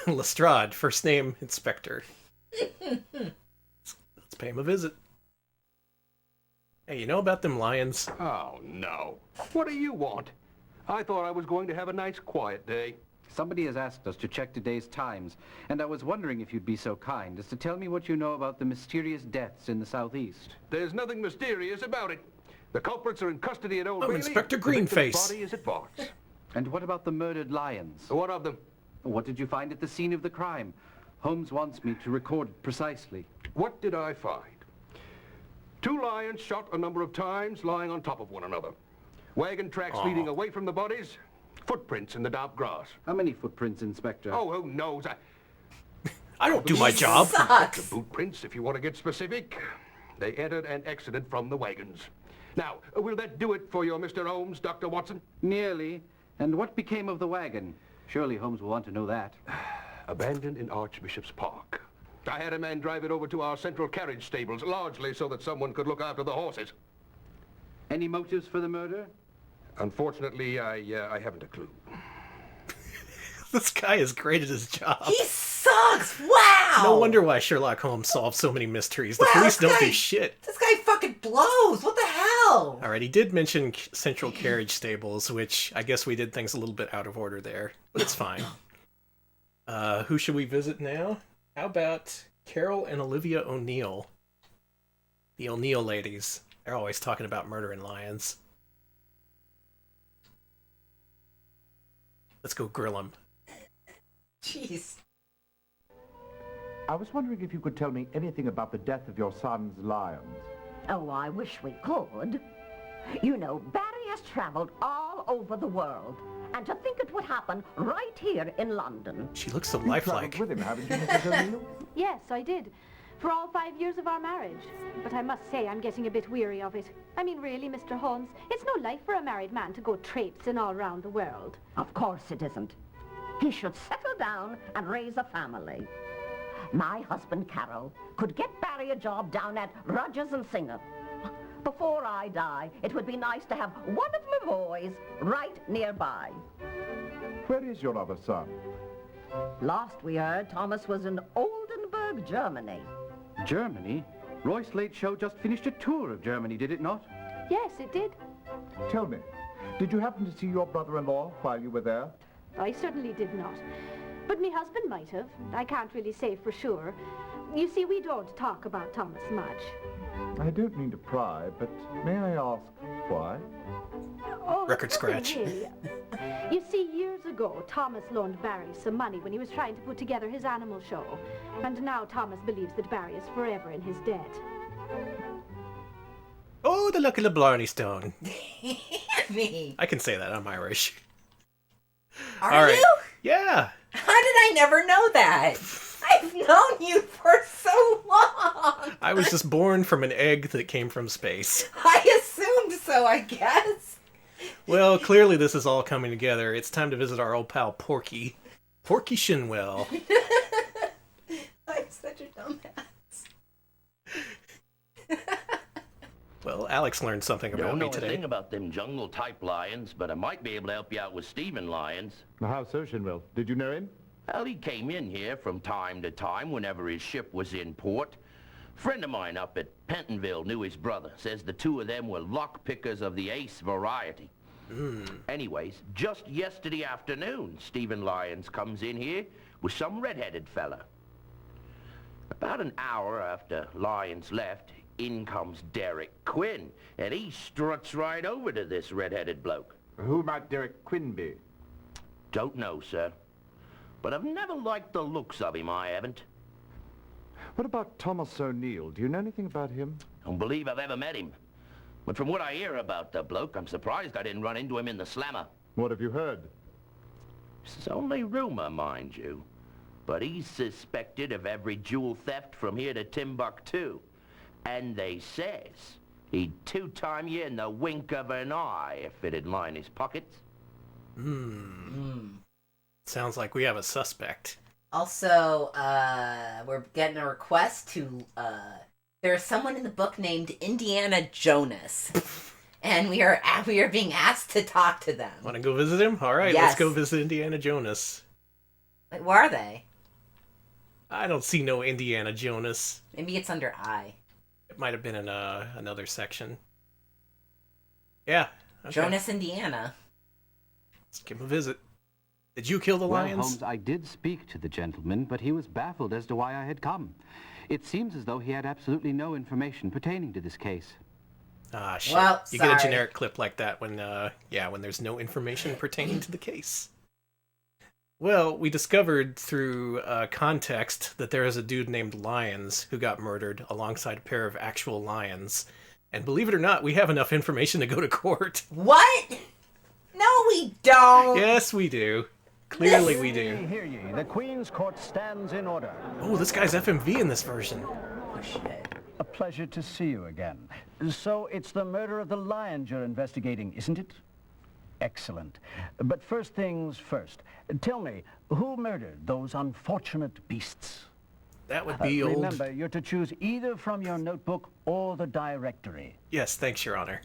Lestrade, first name Inspector. Let's pay him a visit. Hey, you know about them lions? Oh, no. What do you want? I thought I was going to have a nice quiet day. Somebody has asked us to check today's Times, and I was wondering if you'd be so kind as to tell me what you know about the mysterious deaths in the southeast. There's nothing mysterious about it. The culprits are in custody at Old Oh, Bailey. Inspector The victim's Greenface. body is at Bart's. And what about the murdered lions? What of them? What did you find at the scene of the crime? Holmes wants me to record it precisely. What did I find? 2 lions shot a number of times, lying on top of one another. Wagon tracks leading away from the bodies. Footprints in the damp grass. How many footprints, Inspector? Oh, who knows? I don't do my job. The Sucks. boot prints, if you want to get specific. They entered and exited from the wagons. Now, will that do it for your Mr. Holmes, Dr. Watson? Nearly. And what became of the wagon? Surely Holmes will want to know that. Abandoned in Archbishop's Park. I had a man drive it over to our central carriage stables, largely so that someone could look after the horses. Any motives for the murder? Unfortunately, I haven't a clue. This guy is great at his job. He sucks! Wow! No wonder why Sherlock Holmes solves so many mysteries. The Wow, police don't do guy- shit. This guy fucking blows! What the hell? Alright, he did mention central carriage stables, which I guess we did things a little bit out of order there, but it's fine. Who should we visit now? How about Carol and Olivia O'Neill? The O'Neill ladies. They're always talking about murdering lions. Let's go grill them. Jeez. I was wondering if you could tell me anything about the death of your son's lions. Oh, I wish we could. You know, Barry has traveled all over the world. And to think it would happen right here in London. She looks so You lifelike. traveled with him, haven't you, Mrs. O'Neill? Yes, I did. for all 5 years of our marriage. But I must say I'm getting a bit weary of it. I mean, really, Mr. Holmes, it's no life for a married man to go traipsing all around the world. Of course it isn't. He should settle down and raise a family. My husband, Carol, could get Barry a job down at Rogers and Singer. Before I die, it would be nice to have one of my boys right nearby. Where is your other son? Last we heard, Thomas was in Oldenburg, Germany. Germany? Roy Slate's show just finished a tour of Germany, did it not? Yes, it did. Tell me, did you happen to see your brother-in-law while you were there? I certainly did not. But my husband might have. I can't really say for sure. You see, we don't talk about Thomas much. I don't mean to pry, but may I ask why? Oh, Record scratch. really. You see, years ago, Thomas loaned Barry some money when he was trying to put together his animal show. And now Thomas believes that Barry is forever in his debt. Oh, the luck of the Blarney Stone. Me. I can say that. I'm Irish. Are All right. you? Yeah. How did I never know that? I've known you for so long. I was just born from an egg that came from space. I assumed so, I guess. Well, clearly this is all coming together. It's time to visit our old pal Porky. Porky Shinwell. I'm such a dumbass. Well, Alex learned something about Don't me know a today. thing about them jungle-type lions, but I might be able to help you out with Stephen Lyons. How so, Shinwell? Did you know him? Well, he came in here from time to time whenever his ship was in port. Friend of mine up at Pentonville knew his brother. Says the two of them were lockpickers of the ace variety. Anyways, just yesterday afternoon, Stephen Lyons comes in here with some red-headed fella. About an hour after Lyons left, in comes Derek Quinn, and he struts right over to this red-headed bloke. Who might Derek Quinn be? Don't know, sir. But I've never liked the looks of him, I haven't. What about Thomas O'Neill? Do you know anything about him? Don't believe I've ever met him. But from what I hear about the bloke, I'm surprised I didn't run into him in the slammer. What have you heard? It's only rumor, mind you. But he's suspected of every jewel theft from here to Timbuktu. And they says he'd two-time you in the wink of an eye if it'd line his pockets. Sounds like we have a suspect. Also, we're getting a request to, there's someone in the book named Indiana Jonas. And we are being asked to talk to them. Want to go visit him? All right, Yes. let's go visit Indiana Jonas. Wait, where are they? I don't see no Indiana Jonas. Maybe it's under I. It might have been in another section. Yeah. Okay. Jonas, Indiana. Let's give him a visit. Did you kill the Well, lions? Holmes, I did speak to the gentleman, but he was baffled as to why I had come. It seems as though he had absolutely no information pertaining to this case. Ah, shit. Well, You get a sorry. generic clip like that when there's no information pertaining to the case. Well, we discovered through context that there is a dude named Lyons who got murdered alongside a pair of actual lions. And believe it or not, we have enough information to go to court. What? No, we don't. Yes, we do. Clearly we do. Hear ye, the Queen's Court stands in order. Oh, this guy's FMV in this version. Oh, shit. A pleasure to see you again. So it's the murder of the lions you're investigating, isn't it? Excellent. But first things first. Tell me, who murdered those unfortunate beasts? That would be old... Remember, you're to choose either from your notebook or the directory. Yes, thanks, Your Honor.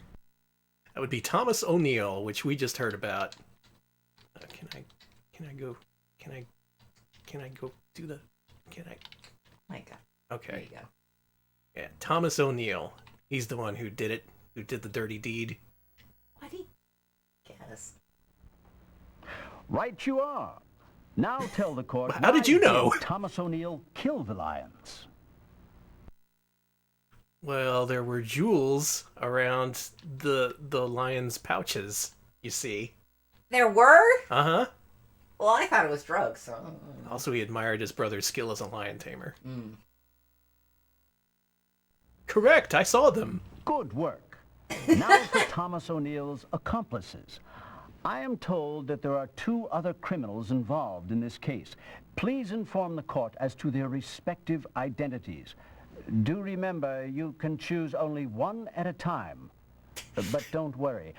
That would be Thomas O'Neill, which we just heard about. Can I go do the... Can I... My God. There Okay. you go. Yeah, Thomas O'Neill. He's the one who did it, who did the dirty deed. What do you guess? Right you are. Now tell the court, How did you know? why did Thomas O'Neill kill the lions? Well, there were jewels around the lion's pouches, you see. There were? Uh-huh. Well, I thought it was drugs, so... Also, he admired his brother's skill as a lion tamer. Correct, I saw them. Good work. Now for Thomas O'Neill's accomplices. I am told that there are 2 other criminals involved in this case. Please inform the court as to their respective identities. Do remember, you can choose only one at a time. But don't worry.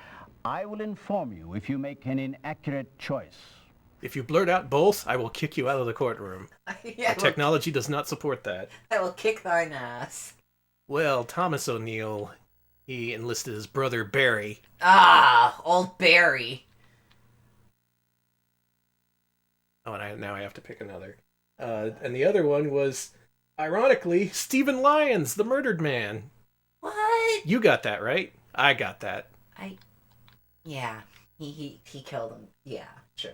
I will inform you if you make an inaccurate choice. If you blurt out both, I will kick you out of the courtroom. Yeah, Our technology does not support that. I will kick thine ass. Well, Thomas O'Neill, he enlisted his brother Barry. Ah, old Barry. Oh, and now I have to pick another. And the other one was, ironically, Stephen Lyons, the murdered man. What? You got that, right? I got that. Yeah, he killed him. Yeah, sure.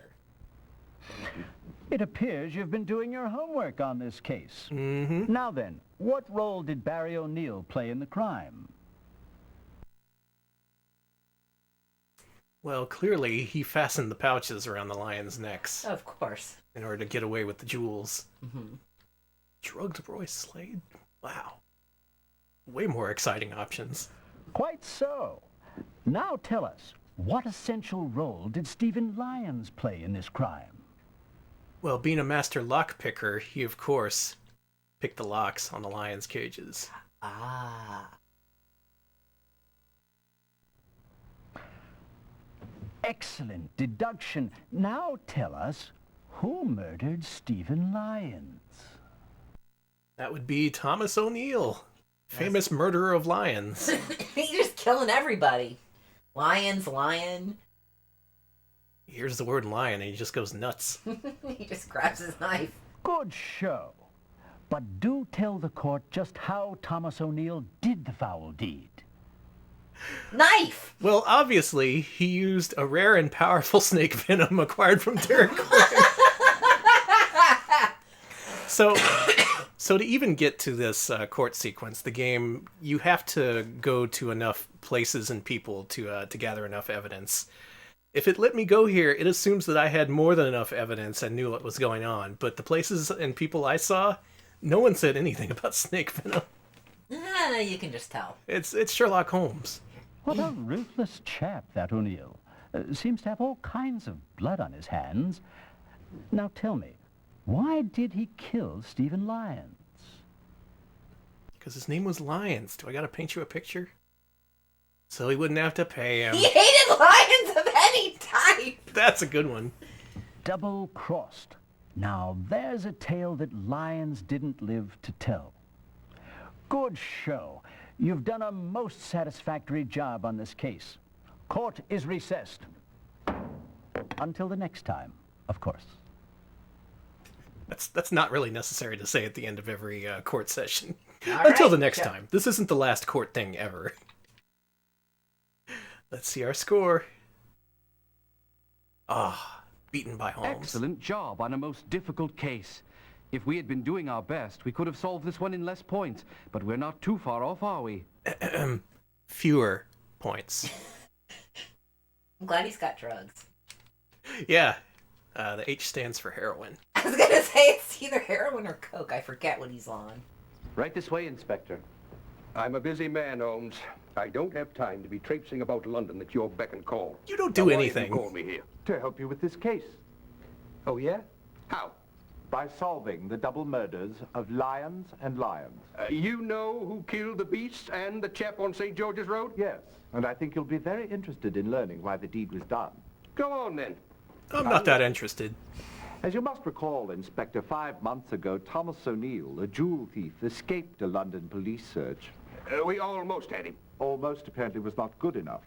It appears you've been doing your homework on this case. Mm-hmm. Now then, what role did Barry O'Neill play in the crime? Well, clearly, he fastened the pouches around the lions' necks Of course. in order to get away with the jewels. Mm-hmm. Drugged Roy Slade? Wow. Way more exciting options. Quite so. Now tell us, what essential role did Stephen Lyons play in this crime? Well, being a master lockpicker, he, of course, picked the locks on the lions' cages. Ah. Excellent deduction. Now tell us, who murdered Stephen Lyons? That would be Thomas O'Neill, famous murderer of lions. He's just killing everybody. Lion. Here's the word lion, and he just goes nuts. He just grabs his knife. Good show. But do tell the court just how Thomas O'Neill did the foul deed. Knife! Well, obviously, he used a rare and powerful snake venom acquired from Derek Quinn. So to even get to this court sequence, the game, you have to go to enough places and people to gather enough evidence. If it let me go here, it assumes that I had more than enough evidence and knew what was going on. But the places and people I saw, no one said anything about snake venom. You can just tell. It's Sherlock Holmes. What a ruthless chap, that O'Neill. Seems to have all kinds of blood on his hands. Now tell me, why did he kill Stephen Lyons? Because his name was Lyons. Do I gotta paint you a picture? So he wouldn't have to pay him. He hated lions of any type! That's a good one. Double-crossed. Now there's a tale that Lyons didn't live to tell. Good show. You've done a most satisfactory job on this case. Court is recessed. Until the next time, of course. That's not really necessary to say at the end of every court session. All Until right, the next yeah. time. This isn't the last court thing ever. Let's see our score. Beaten by Holmes. Excellent job on a most difficult case. If we had been doing our best, we could have solved this one in less points. But we're not too far off, are we? Fewer points. I'm glad he's got drugs. Yeah. The H stands for heroin. I was gonna say it's either heroin or coke. I forget what he's on. Right this way, Inspector. I'm a busy man, Holmes. I don't have time to be traipsing about London at your beck and call. You don't do Now, why did anything. you call me here? To help you with this case. Oh, yeah? How? By solving the double murders of Lyons and Lyons. You know who killed the beasts and the chap on St. George's Road? Yes, and I think you'll be very interested in learning why the deed was done. Go on, then. I'm not that interested. As you must recall, Inspector, 5 months ago, Thomas O'Neill, a jewel thief, escaped a London police search. We almost had him. Almost apparently was not good enough.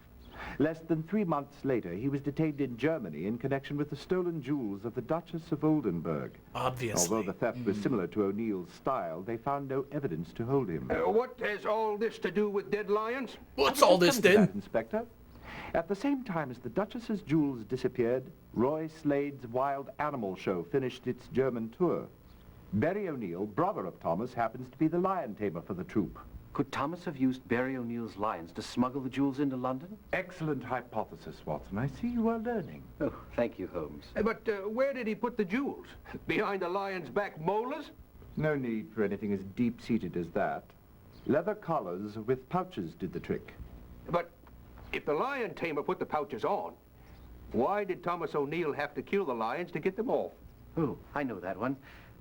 Less than 3 months later, he was detained in Germany in connection with the stolen jewels of the Duchess of Oldenburg. Obviously. Although the theft was similar to O'Neill's style, they found no evidence to hold him. What has all this to do with dead lions? What's I was all just this coming to then? that, Inspector. At the same time as the Duchess's jewels disappeared, Roy Slade's Wild Animal Show finished its German tour. Barry O'Neill, brother of Thomas, happens to be the lion tamer for the troupe. Could Thomas have used Barry O'Neill's lions to smuggle the jewels into London? Excellent hypothesis, Watson. I see you are learning. Oh, thank you, Holmes. But where did he put the jewels? Behind the lion's back molars? No need for anything as deep-seated as that. Leather collars with pouches did the trick. But if the lion tamer put the pouches on, why did Thomas O'Neill have to kill the lions to get them off? Oh, I know that one.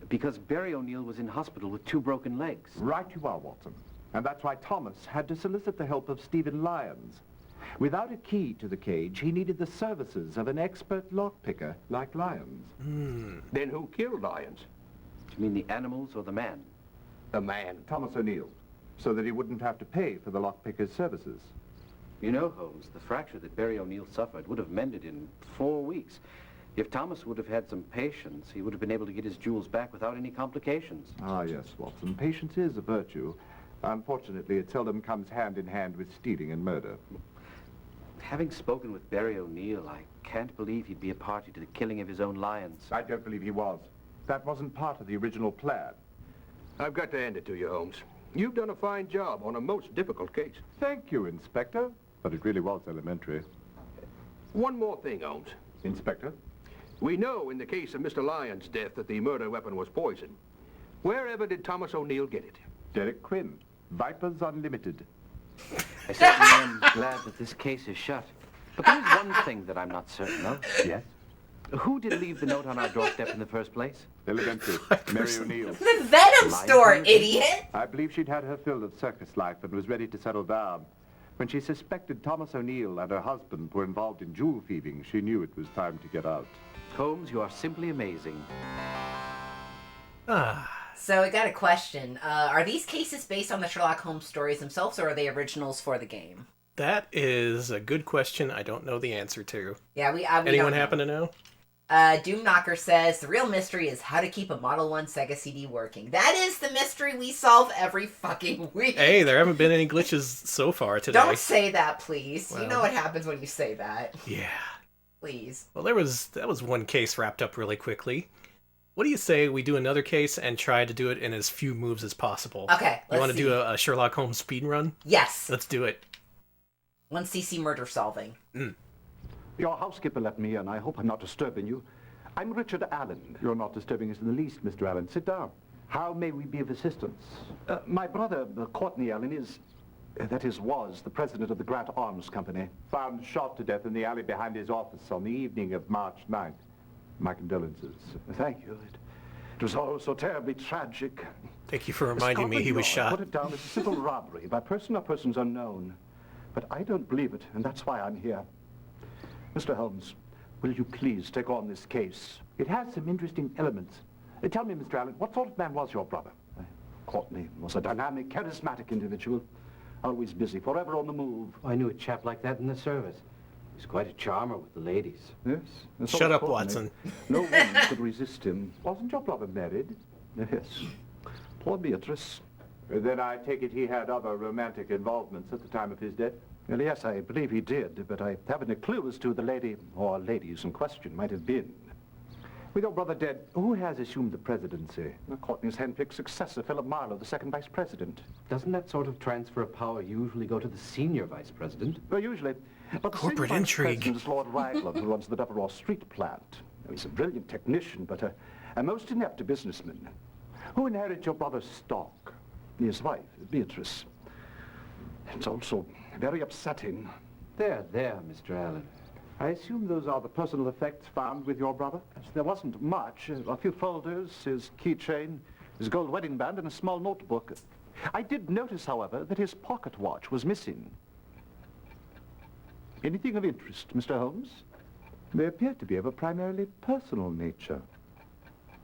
Because Barry O'Neill was in hospital with 2 broken legs. Right you are, Watson. And that's why Thomas had to solicit the help of Stephen Lyons. Without a key to the cage, he needed the services of an expert lockpicker like Lyons. Then who killed Lyons? Do you mean the animals or the man? The man. Thomas O'Neill, so that he wouldn't have to pay for the lockpicker's services. You know, Holmes, the fracture that Barry O'Neill suffered would have mended in 4 weeks. If Thomas would have had some patience, he would have been able to get his jewels back without any complications. Ah, yes, Watson. Patience is a virtue. Unfortunately, it seldom comes hand in hand with stealing and murder. Having spoken with Barry O'Neill, I can't believe he'd be a party to the killing of his own lions. I don't believe he was. That wasn't part of the original plan. I've got to hand it to you, Holmes. You've done a fine job on a most difficult case. Thank you, Inspector. But it really was elementary. One more thing, Holmes. Inspector? We know in the case of Mr. Lyons' death that the murder weapon was poison. Wherever did Thomas O'Neill get it? Derek Quinn. Vipers Unlimited. I certainly am glad that this case is shut. But there's one thing that I'm not certain of. Yes? Who did leave the note on our doorstep in the first place? Elementary. Mary O'Neill. The Venom store, idiot! I believe she'd had her fill of circus life and was ready to settle down. When she suspected Thomas O'Neill and her husband were involved in jewel thieving, she knew it was time to get out. Holmes, you are simply amazing. So I got a question. Are these cases based on the Sherlock Holmes stories themselves, or are they originals for the game? That is a good question I don't know the answer to. Yeah, we Anyone happen to know? Doomknocker says, the real mystery is how to keep a Model 1 Sega CD working. That is the mystery we solve every fucking week. Hey, there haven't been any glitches so far today. Don't say that, please. Well, you know what happens when you say that. Yeah. Please. Well, that was one case wrapped up really quickly. What do you say we do another case and try to do it in as few moves as possible? Okay, You want to do a Sherlock Holmes speed run? Yes. Let's do it. 1cc murder solving. Your housekeeper let me in. I hope I'm not disturbing you. I'm Richard Allen. You're not disturbing us in the least, Mr. Allen. Sit down. How may we be of assistance? My brother, Courtney Allen, was the president of the Grant Arms Company. Found shot to death in the alley behind his office on the evening of March 9th. My condolences. Thank you. It was all so terribly tragic. Thank you for reminding me he was Scotland Yard shot. put it down as a civil robbery by person or persons unknown. But I don't believe it, and that's why I'm here. Mr. Holmes, will you please take on this case? It has some interesting elements. Tell me, Mr. Allen, what sort of man was your brother? Courtney was a dynamic, charismatic individual. Always busy, forever on the move. I knew a chap like that in the service. He's quite a charmer with the ladies. Yes. and so Shut was up, Courtney. Watson. No woman could resist him. Wasn't your brother married? Yes. Poor Beatrice. Then I take it he had other romantic involvements at the time of his death? Well, yes, I believe he did, but I haven't a clue as to who the lady or ladies in question might have been. With your brother dead, who has assumed the presidency? Courtney's hand-picked successor, Philip Marlowe, the second vice president. Doesn't that sort of transfer of power usually go to the senior vice president? Well, usually. But the Corporate senior vice intrigue. president is Lord Raglan, who runs the Devereux Street plant. He's a brilliant technician, but a most inept businessman. Who inherited your brother's stock? His wife, Beatrice. It's also very upsetting. There, Mr. Allen. I assume those are the personal effects found with your brother? There wasn't much. A few folders, his keychain, his gold wedding band, and a small notebook. I did notice, however, that his pocket watch was missing. Anything of interest, Mr. Holmes? They appear to be of a primarily personal nature.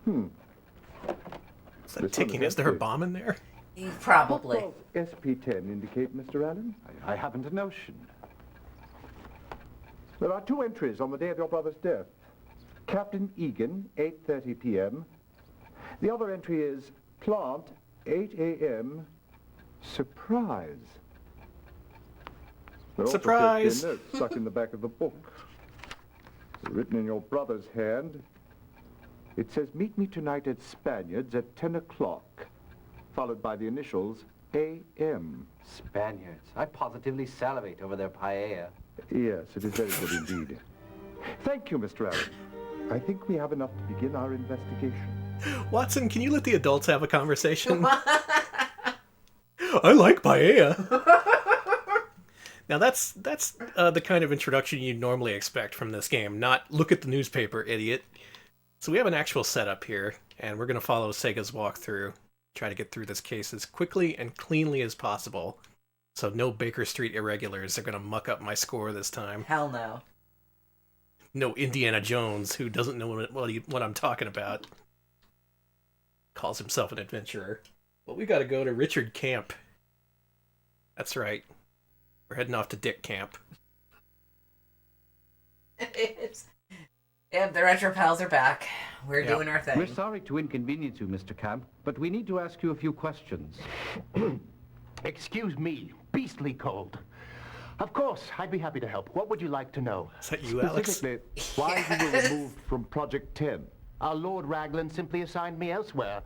Is that ticking? Is there a bomb in there? Probably. What does SP10 indicate, Mr. Allen? I haven't a notion. There are 2 entries on the day of your brother's death. Captain Egan, 8:30 p.m. The other entry is plant, 8 a.m. Surprise. There are also Surprise! 15 notes stuck in the back of the book. Written in your brother's hand. It says, meet me tonight at Spaniards at 10 o'clock, followed by the initials A.M. Spaniards. I positively salivate over their paella. Yes, it is very good indeed. Thank you, Mr. Allen. I think we have enough to begin our investigation. Watson, can you let the adults have a conversation? I like paella. Now that's the kind of introduction you'd normally expect from this game, not look at the newspaper, idiot. So we have an actual setup here. And we're going to follow Sega's walkthrough, try to get through this case as quickly and cleanly as possible. So no Baker Street irregulars are going to muck up my score this time. Hell no. No Indiana Jones, who doesn't know what I'm talking about. Calls himself an adventurer. But we got to go to Richard Camp. That's right. We're heading off to Dick Camp. Yeah, the retro pals are back. We're doing our thing. We're sorry to inconvenience you, Mr. Camp, but we need to ask you a few questions. Excuse me, beastly cold. Of course, I'd be happy to help. What would you like to know? Is that you, Alex? Specifically, why you were removed from Project 10. Our Lord Raglan simply assigned me elsewhere.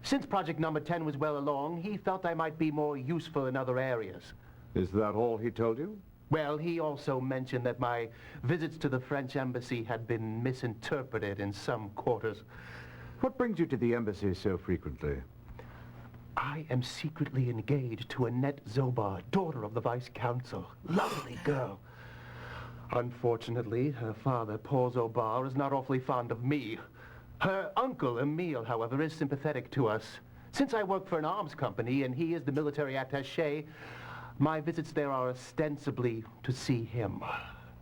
Since Project number 10 was well along, he felt I might be more useful in other areas. Is that all he told you? Well, he also mentioned that my visits to the French embassy had been misinterpreted in some quarters. What brings you to the embassy so frequently? I am secretly engaged to Annette Zobar, daughter of the Vice Consul. Lovely girl. Unfortunately, her father, Paul Zobar, is not awfully fond of me. Her uncle, Emile, however, is sympathetic to us. Since I work for an arms company and he is the military attaché, my visits there are ostensibly to see him.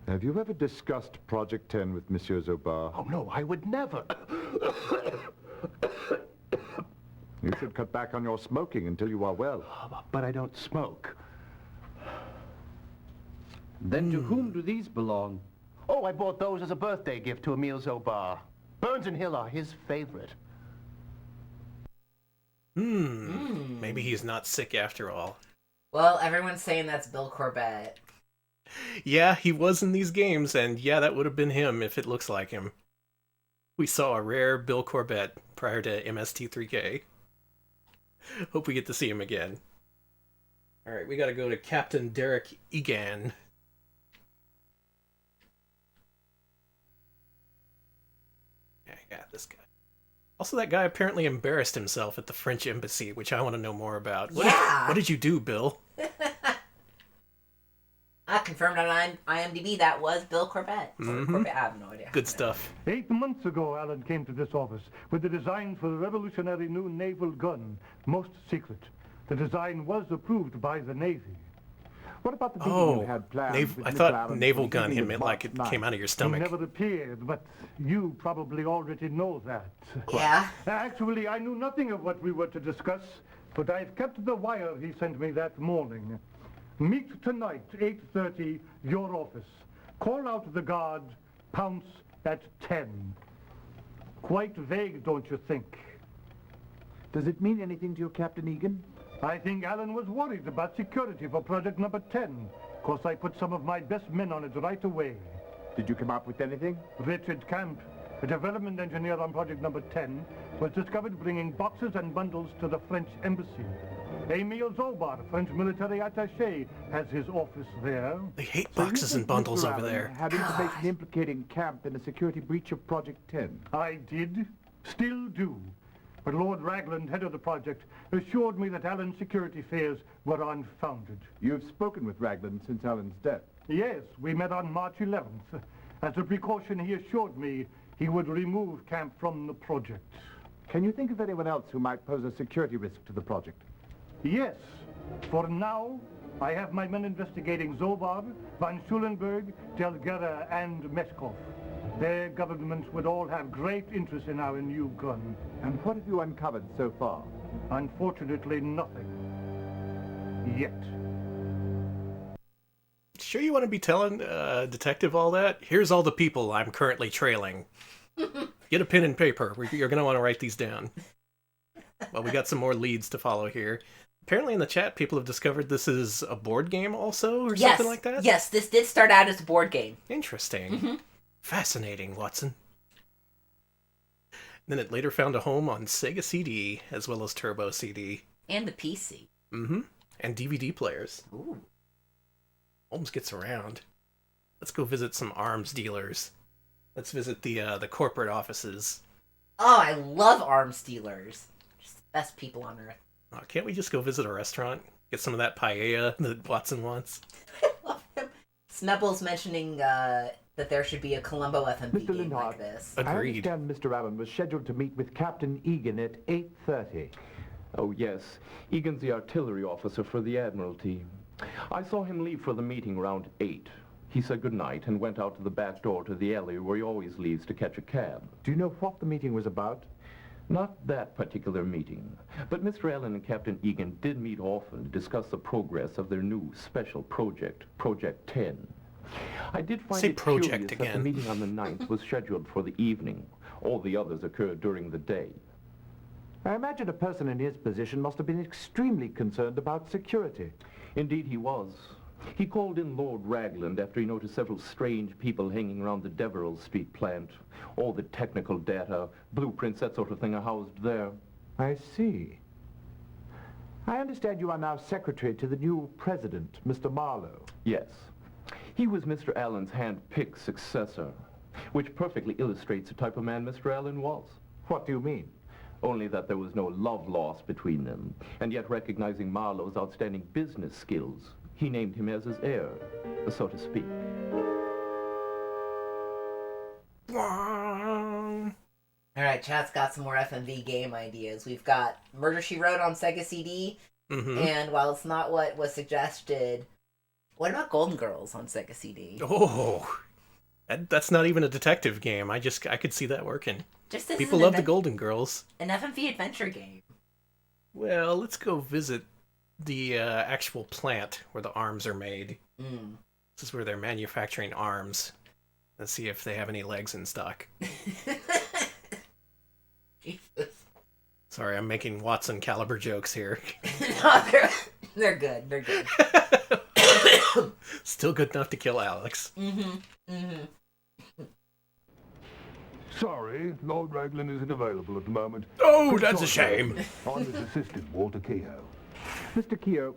Have you ever discussed Project 10 with Monsieur Zobar? Oh, no, I would never. You should cut back on your smoking until you are well. But I don't smoke. Then to whom do these belong? Oh, I bought those as a birthday gift to Emile Zobar. Burns and Hill are his favorite. Maybe he's not sick after all. Well, everyone's saying that's Bill Corbett. Yeah, he was in these games, and yeah, that would have been him if it looks like him. We saw a rare Bill Corbett prior to MST3K. Hope we get to see him again. Alright, we gotta go to Captain Derek Egan. Yeah, I got this guy. Also, that guy apparently embarrassed himself at the French embassy, which I want to know more about. What did you do, Bill? I confirmed on IMDb that was Bill Corbett. Corbett, I have no idea. Good stuff. 8 months ago, Alan came to this office with the design for the revolutionary new naval gun, most secret. The design was approved by the Navy. What about the meeting you had planned? I thought naval gun him like it came out of your stomach. He never appeared, but you probably already know that. Yeah? Actually, I knew nothing of what we were to discuss, but I've kept the wire he sent me that morning. Meet tonight, 8:30, your office. Call out the guard, pounce at 10. Quite vague, don't you think? Does it mean anything to you, Captain Egan? I think Alan was worried about security for project number 10. Of course, I put some of my best men on it right away. Did you come up with anything? Richard Camp, a development engineer on project number 10, was discovered bringing boxes and bundles to the French embassy. Emile Zobar, French military attaché, has his office there. They hate boxes and bundles over there. Had information implicating Camp in a security breach of Project 10. I did, still do. But Lord Raglan, head of the project, assured me that Alan's security fears were unfounded. You've spoken with Raglan since Alan's death? Yes, we met on March 11th. As a precaution, he assured me he would remove Camp from the project. Can you think of anyone else who might pose a security risk to the project? Yes. For now, I have my men investigating Zobar, von Schulenburg, Delgera, and Meskov. Their governments would all have great interest in our new gun. And what have you uncovered so far? Unfortunately, nothing. Yet. Sure you want to be telling detective all that? Here's all the people I'm currently trailing. Get a pen and paper. You're going to want to write these down. Well, we got some more leads to follow here. Apparently in the chat, people have discovered this is a board game also, or something like that? Yes, this did start out as a board game. Interesting. Fascinating, Watson. Then it later found a home on Sega CD, as well as Turbo CD. And the PC. And DVD players. Ooh. Holmes gets around. Let's go visit some arms dealers. Let's visit the corporate offices. Oh, I love arms dealers. Just the best people on earth. Oh, can't we just go visit a restaurant? Get some of that paella that Watson wants? I love him. Snubbles mentioning the that there should be a Columbo FMV Mr. game Lindhart, like this. I Agreed. understand Mr. Allen was scheduled to meet with Captain Egan at 8:30. Oh, yes. Egan's the artillery officer for the Admiralty. I saw him leave for the meeting around 8. He said goodnight and went out to the back door to the alley where he always leaves to catch a cab. Do you know what the meeting was about? Not that particular meeting, but Mr. Allen and Captain Egan did meet often to discuss the progress of their new special project, Project 10. I did find Say it project curious that the again. meeting on the 9th was scheduled for the evening. All the others occurred during the day. I imagine a person in his position must have been extremely concerned about security. Indeed he was. He called in Lord Ragland after he noticed several strange people hanging around the Deverell Street plant. All the technical data, blueprints, that sort of thing are housed there. I see. I understand you are now secretary to the new president, Mr. Marlowe. Yes. He was Mr. Allen's hand-picked successor, which perfectly illustrates the type of man Mr. Allen was. What do you mean? Only that there was no love lost between them, and yet recognizing Marlowe's outstanding business skills, he named him as his heir, so to speak. Alright, chat's got some more FMV game ideas. We've got Murder, She Wrote on Sega CD, and while it's not what was suggested, what about Golden Girls on Sega CD? Oh, that's not even a detective game. I could see that working. Just as People love the Golden Girls. An FMV adventure game. Well, let's go visit the actual plant where the arms are made. This is where they're manufacturing arms. Let's see if they have any legs in stock. Jesus. Sorry, I'm making Watson caliber jokes here. No, they're good. They're good. Still good enough to kill Alex. Sorry, Lord Raglan isn't available at the moment. Oh, that's a shame. I'm his assistant, Walter Keogh. Mr. Keogh,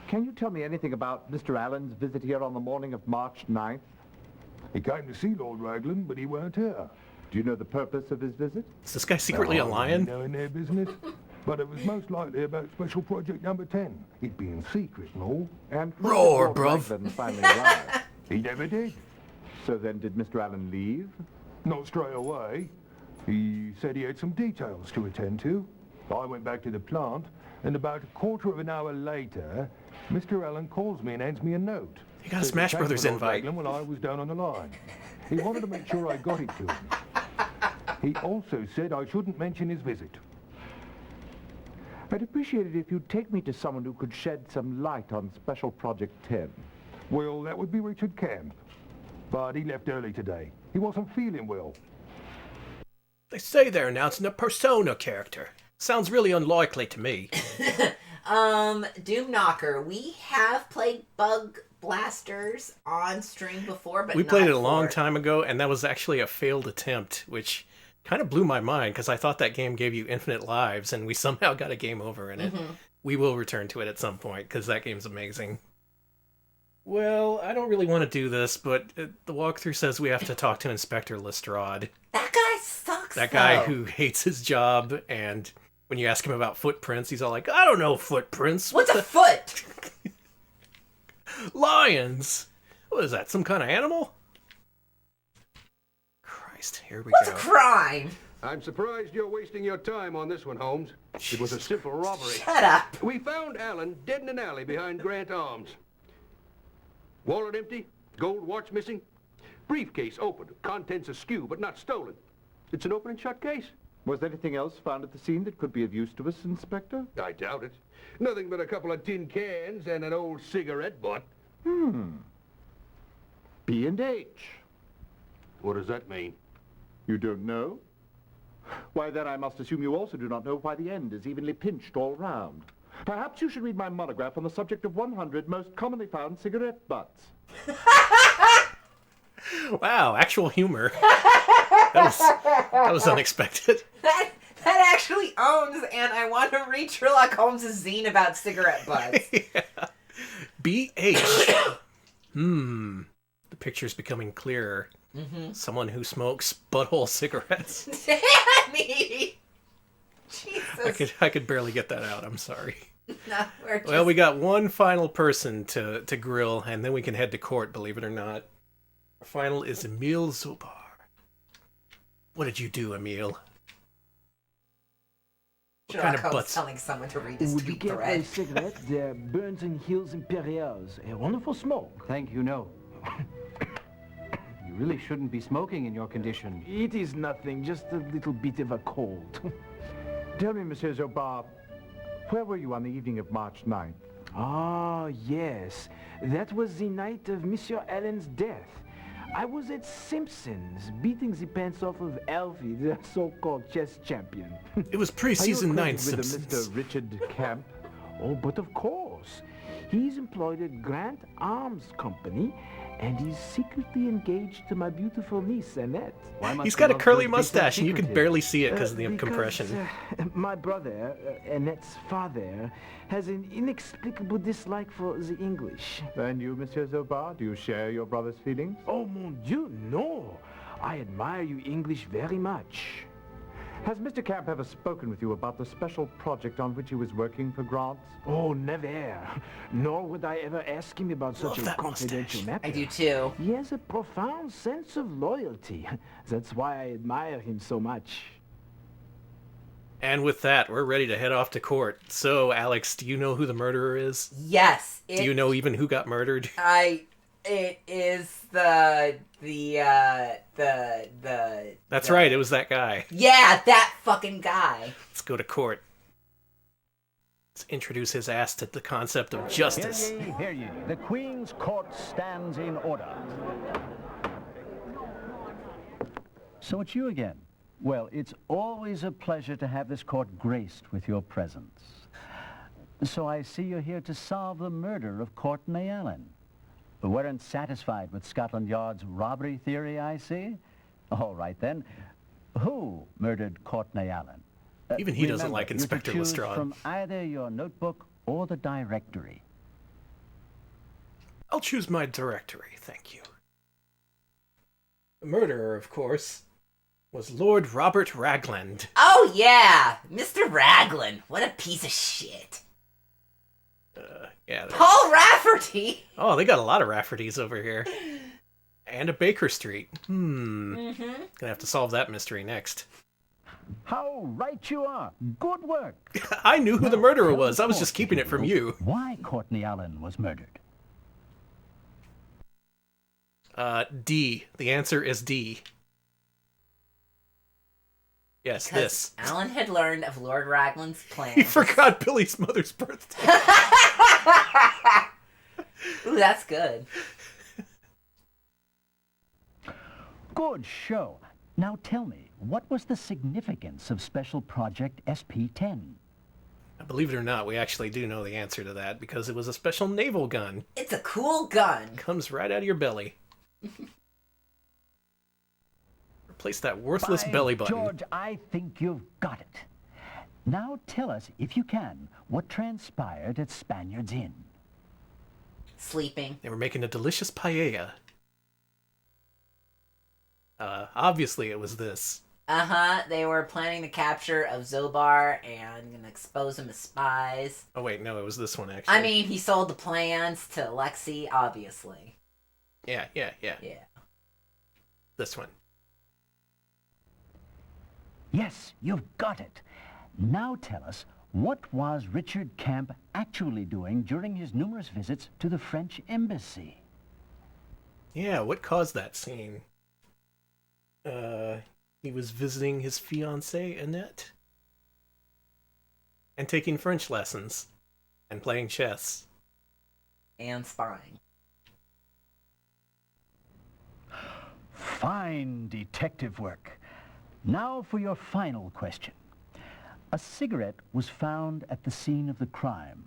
can you tell me anything about Mr. Allen's visit here on the morning of March 9th? He came to see Lord Raglan, but he weren't here. Do you know the purpose of his visit? Is this guy secretly a lion? Knowing their business, but it was most likely about Special Project Number 10. It being secret and all. And Roar, Lord bruv. Raglan finally arrived. He never did. So then did Mr. Allen leave? Not straight away. He said he had some details to attend to. I went back to the plant, and about a quarter of an hour later, Mr. Allen calls me and hands me a note. He got a Said Smash he came Brothers to Lord invite. Raglan while I was down on the line. He wanted to make sure I got it to him. He also said I shouldn't mention his visit. I'd appreciate it if you'd take me to someone who could shed some light on Special Project 10. Well, that would be Richard Camp. But he left early today. He wasn't feeling well. They say they're announcing a Persona character. Sounds really unlikely to me. Doom Knocker. We have played Bug Blasters on stream before, but We played not it a long for- time ago, and that was actually a failed attempt, which kind of blew my mind, because I thought that game gave you infinite lives, and we somehow got a game over in it. We will return to it at some point, because that game's amazing. Well, I don't really want to do this, but the walkthrough says we have to talk to Inspector Lestrade. That guy sucks. That guy though. who hates his job, and when you ask him about footprints, he's all like, I don't know footprints. What's a foot? Lions! What is that, some kind of animal? Christ, here we What's go. a crime? I'm surprised you're wasting your time on this one, Holmes. It was a simple robbery. Shut up. We found Allen dead in an alley behind Grant Arms. Wallet empty, gold watch missing, briefcase open, contents askew but not stolen. It's an open and shut case. Was anything else found at the scene that could be of use to us, Inspector? I doubt it. Nothing but a couple of tin cans and an old cigarette butt. B&H. What does that mean? You don't know? Why, then I must assume you also do not know why the end is evenly pinched all round. Perhaps you should read my monograph on the subject of 100 most commonly found cigarette butts. Wow, actual humor. That was unexpected. That actually owns, and I want to read Sherlock Holmes' zine about cigarette butts. Yeah. BH. The picture's becoming clearer. Someone who smokes butthole cigarettes. Danny! Jesus. I could barely get that out. I'm sorry. No, we're just... Well, we got one final person to grill, and then we can head to court, believe it or not. Our final is Emil Zobar. What did you do, Emil? What Sherlock kind of Holmes butts? telling someone to read his Would you tweet care for a thread. cigarette? They're Burns and Hills Imperials. A wonderful smoke. Thank you, no. You really shouldn't be smoking in your condition. It is nothing, just a little bit of a cold. Tell me, Monsieur Zobar, where were you on the evening of March 9th? Ah, yes. That was the night of Monsieur Allen's death. I was at Simpson's, beating the pants off of Alfie, the so-called chess champion. It was pre-season 9 Are you acquainted with Simpsons. Mr. Richard Camp? Oh, but of course. He's employed at Grant Arms Company, and he's secretly engaged to my beautiful niece, Annette. He's got a curly mustache, and you can barely see it because of the compression. My brother, Annette's father, has an inexplicable dislike for the English. And you, Monsieur Zobar, do you share your brother's feelings? Oh, mon Dieu, no. I admire you English very much. Has Mr. Camp ever spoken with you about the special project on which he was working for Grant? Oh, never. Nor would I ever ask him about such a confidential matter. I do too. He has a profound sense of loyalty. That's why I admire him so much. And with that, we're ready to head off to court. So, Alex, do you know who the murderer is? Yes. Do you know even who got murdered? It is the That's right, it was that guy. Yeah, that fucking guy. Let's go to court. Let's introduce his ass to the concept of justice. Hear ye, hear ye. The Queen's Court stands in order. So it's you again. Well, it's always a pleasure to have this court graced with your presence. So I see you're here to solve the murder of Courtney Allen. Weren't satisfied with Scotland Yard's robbery theory, I see? All right, then. Who murdered Courtney Allen? Even he doesn't Remember, like Inspector you're to choose Lestrade. from either your notebook or the directory. I'll choose my directory, thank you. The murderer, of course, was Lord Robert Ragland. Oh yeah, Mr. Raglan. What a piece of shit. Yeah. Paul Rafferty. Oh, they got a lot of Raffertys over here. And a Baker Street. Gonna have to solve that mystery next. How right you are. Good work. I knew who the murderer was. I was just keeping it from you. Why Courtney Allen was murdered? D. The answer is D. Yes, Because this. Alan had learned of Lord Raglan's plan. He forgot Billy's mother's birthday. Ooh, that's good. Good show. Now tell me, what was the significance of Special Project SP-10? Believe it or not, we actually do know the answer to that because it was a special naval gun. It's a cool gun. Comes right out of your belly. Replace that worthless By belly button. George, I think you've got it. Now tell us, if you can, what transpired at Spaniard's Inn. Sleeping. They were making a delicious paella. Obviously it was this. They were planning the capture of Zobar and gonna expose him as spies. Oh wait, no, it was this one actually. I mean, he sold the plans to Lexi, obviously. Yeah. Yeah. This one. Yes, you've got it. Now tell us, what was Richard Camp actually doing during his numerous visits to the French embassy? Yeah, what caused that scene? He was visiting his fiancée, Annette. And taking French lessons. And playing chess. And spying. Fine detective work. Now for your final question. A cigarette was found at the scene of the crime.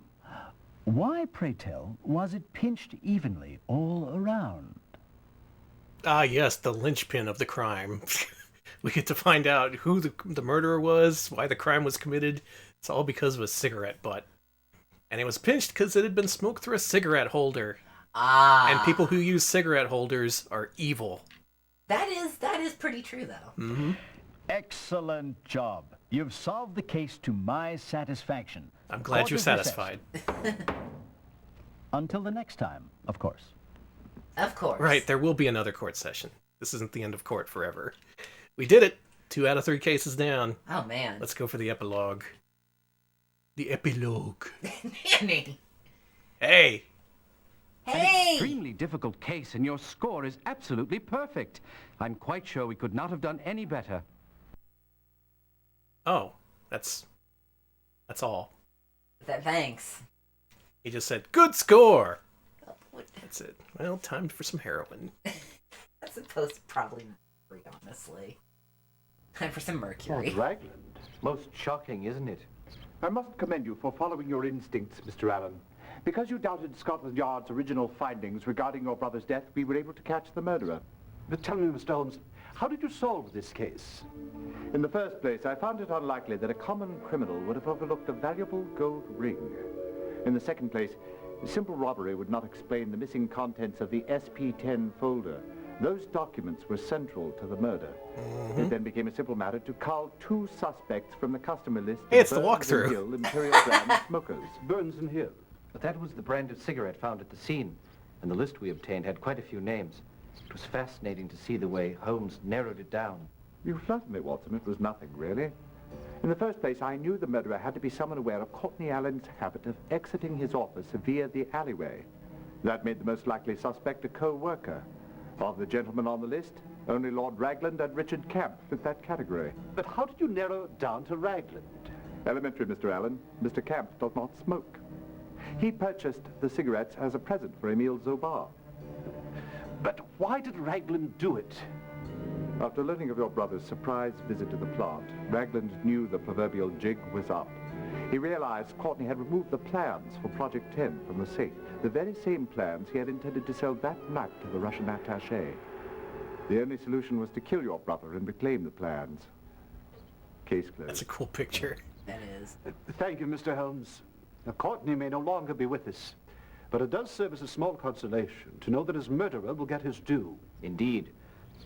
Why, pray tell, was it pinched evenly all around? Ah, yes, the linchpin of the crime. We get to find out who the murderer was, why the crime was committed. It's all because of a cigarette butt. And it was pinched because it had been smoked through a cigarette holder. Ah. And people who use cigarette holders are evil. That is pretty true, though. Mm-hmm. Excellent job. You've solved the case to my satisfaction. I'm glad Court you're is recessed. satisfied. Until the next time, of course. Of course. Right, there will be another court session. This isn't the end of court forever. We did it! 2 out of 3 cases down. Oh, man. Let's go for the epilogue. The epilogue. Nanny. Hey! An extremely difficult case, and your score is absolutely perfect. I'm quite sure we could not have done any better. Oh, that's all. Thanks. He just said, good score! That's it. Well, time for some heroin. That's supposed to probably be, honestly. Time for some mercury. Lord Ragland. Most shocking, isn't it? I must commend you for following your instincts, Mr. Allen. Because you doubted Scotland Yard's original findings regarding your brother's death, we were able to catch the murderer. But tell me, Mr. Holmes, how did you solve this case? In the first place, I found it unlikely that a common criminal would have overlooked a valuable gold ring. In the second place, simple robbery would not explain the missing contents of the SP-10 folder. Those documents were central to the murder. It then became a simple matter to cull 2 suspects from the customer list. Hey, it's the Burns and walkthrough. Hill Imperial brand smokers. Burns and Hill. But that was the branded cigarette found at the scene, and the list we obtained had quite a few names. It was fascinating to see the way Holmes narrowed it down. You flatter me, Watson. It was nothing, really. In the first place, I knew the murderer had to be someone aware of Courtney Allen's habit of exiting his office via the alleyway. That made the most likely suspect a co-worker. Of the gentlemen on the list, only Lord Ragland and Richard Camp fit that category. But how did you narrow it down to Ragland? Elementary, Mr. Allen. Mr. Camp does not smoke. He purchased the cigarettes as a present for Emile Zobar. But why did Ragland do it? After learning of your brother's surprise visit to the plant, Ragland knew the proverbial jig was up. He realized Courtney had removed the plans for Project 10 from the safe, the very same plans he had intended to sell that night to the Russian attaché. The only solution was to kill your brother and reclaim the plans. Case closed. That's a cool picture. That is. Thank you, Mr. Holmes. Now, Courtney may no longer be with us, but it does serve as a small consolation to know that his murderer will get his due. Indeed.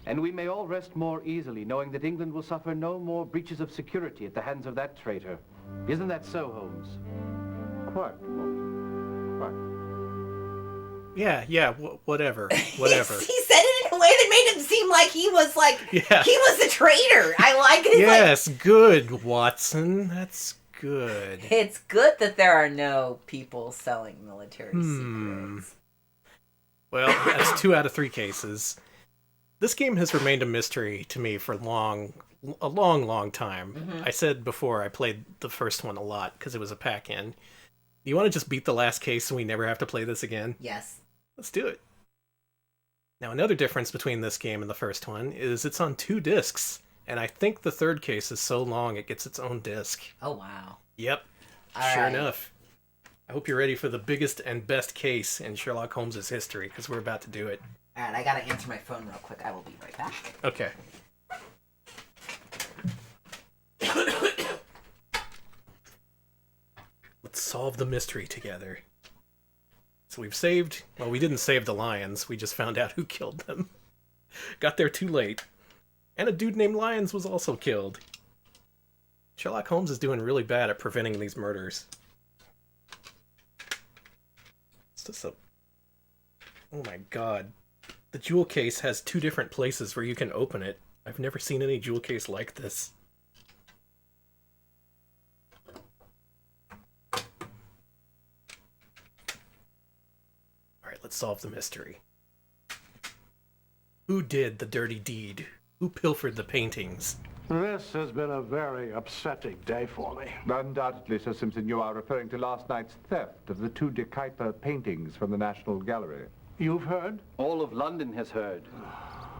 And we may all rest more easily knowing that England will suffer no more breaches of security at the hands of that traitor. Isn't that so, Holmes? Quite, Watson. Quite. Yeah, whatever. Whatever. He said it in a way that made him seem like he was like, Yeah. he was a traitor. I like it. Yes, good, Watson. That's good. It's good that there are no people selling military secrets. Well, that's 2 out of 3 cases. This game has remained a mystery to me for a long time. I said before I played the first one a lot because it was a pack-in. You want to just beat the last case and we never have to play this again? Yes. Let's do it. Now, another difference between this game and the first one is it's on 2 discs, and I think the third case is so long it gets its own disc. Oh, wow. Yep, All sure right. enough. I hope you're ready for the biggest and best case in Sherlock Holmes' history, because we're about to do it. All right, I gotta answer my phone real quick. I will be right back. Okay. Let's solve the mystery together. So we didn't save the lions, we just found out who killed them. Got there too late. And a dude named Lyons was also killed. Sherlock Holmes is doing really bad at preventing these murders. It's just oh my god. The jewel case has 2 different places where you can open it. I've never seen any jewel case like this. Alright, let's solve the mystery. Who did the dirty deed? Who pilfered the paintings? This has been a very upsetting day for me. Undoubtedly, Sir Simpson, you are referring to last night's theft of the 2 De Kuyper paintings from the National Gallery. You've heard? All of London has heard.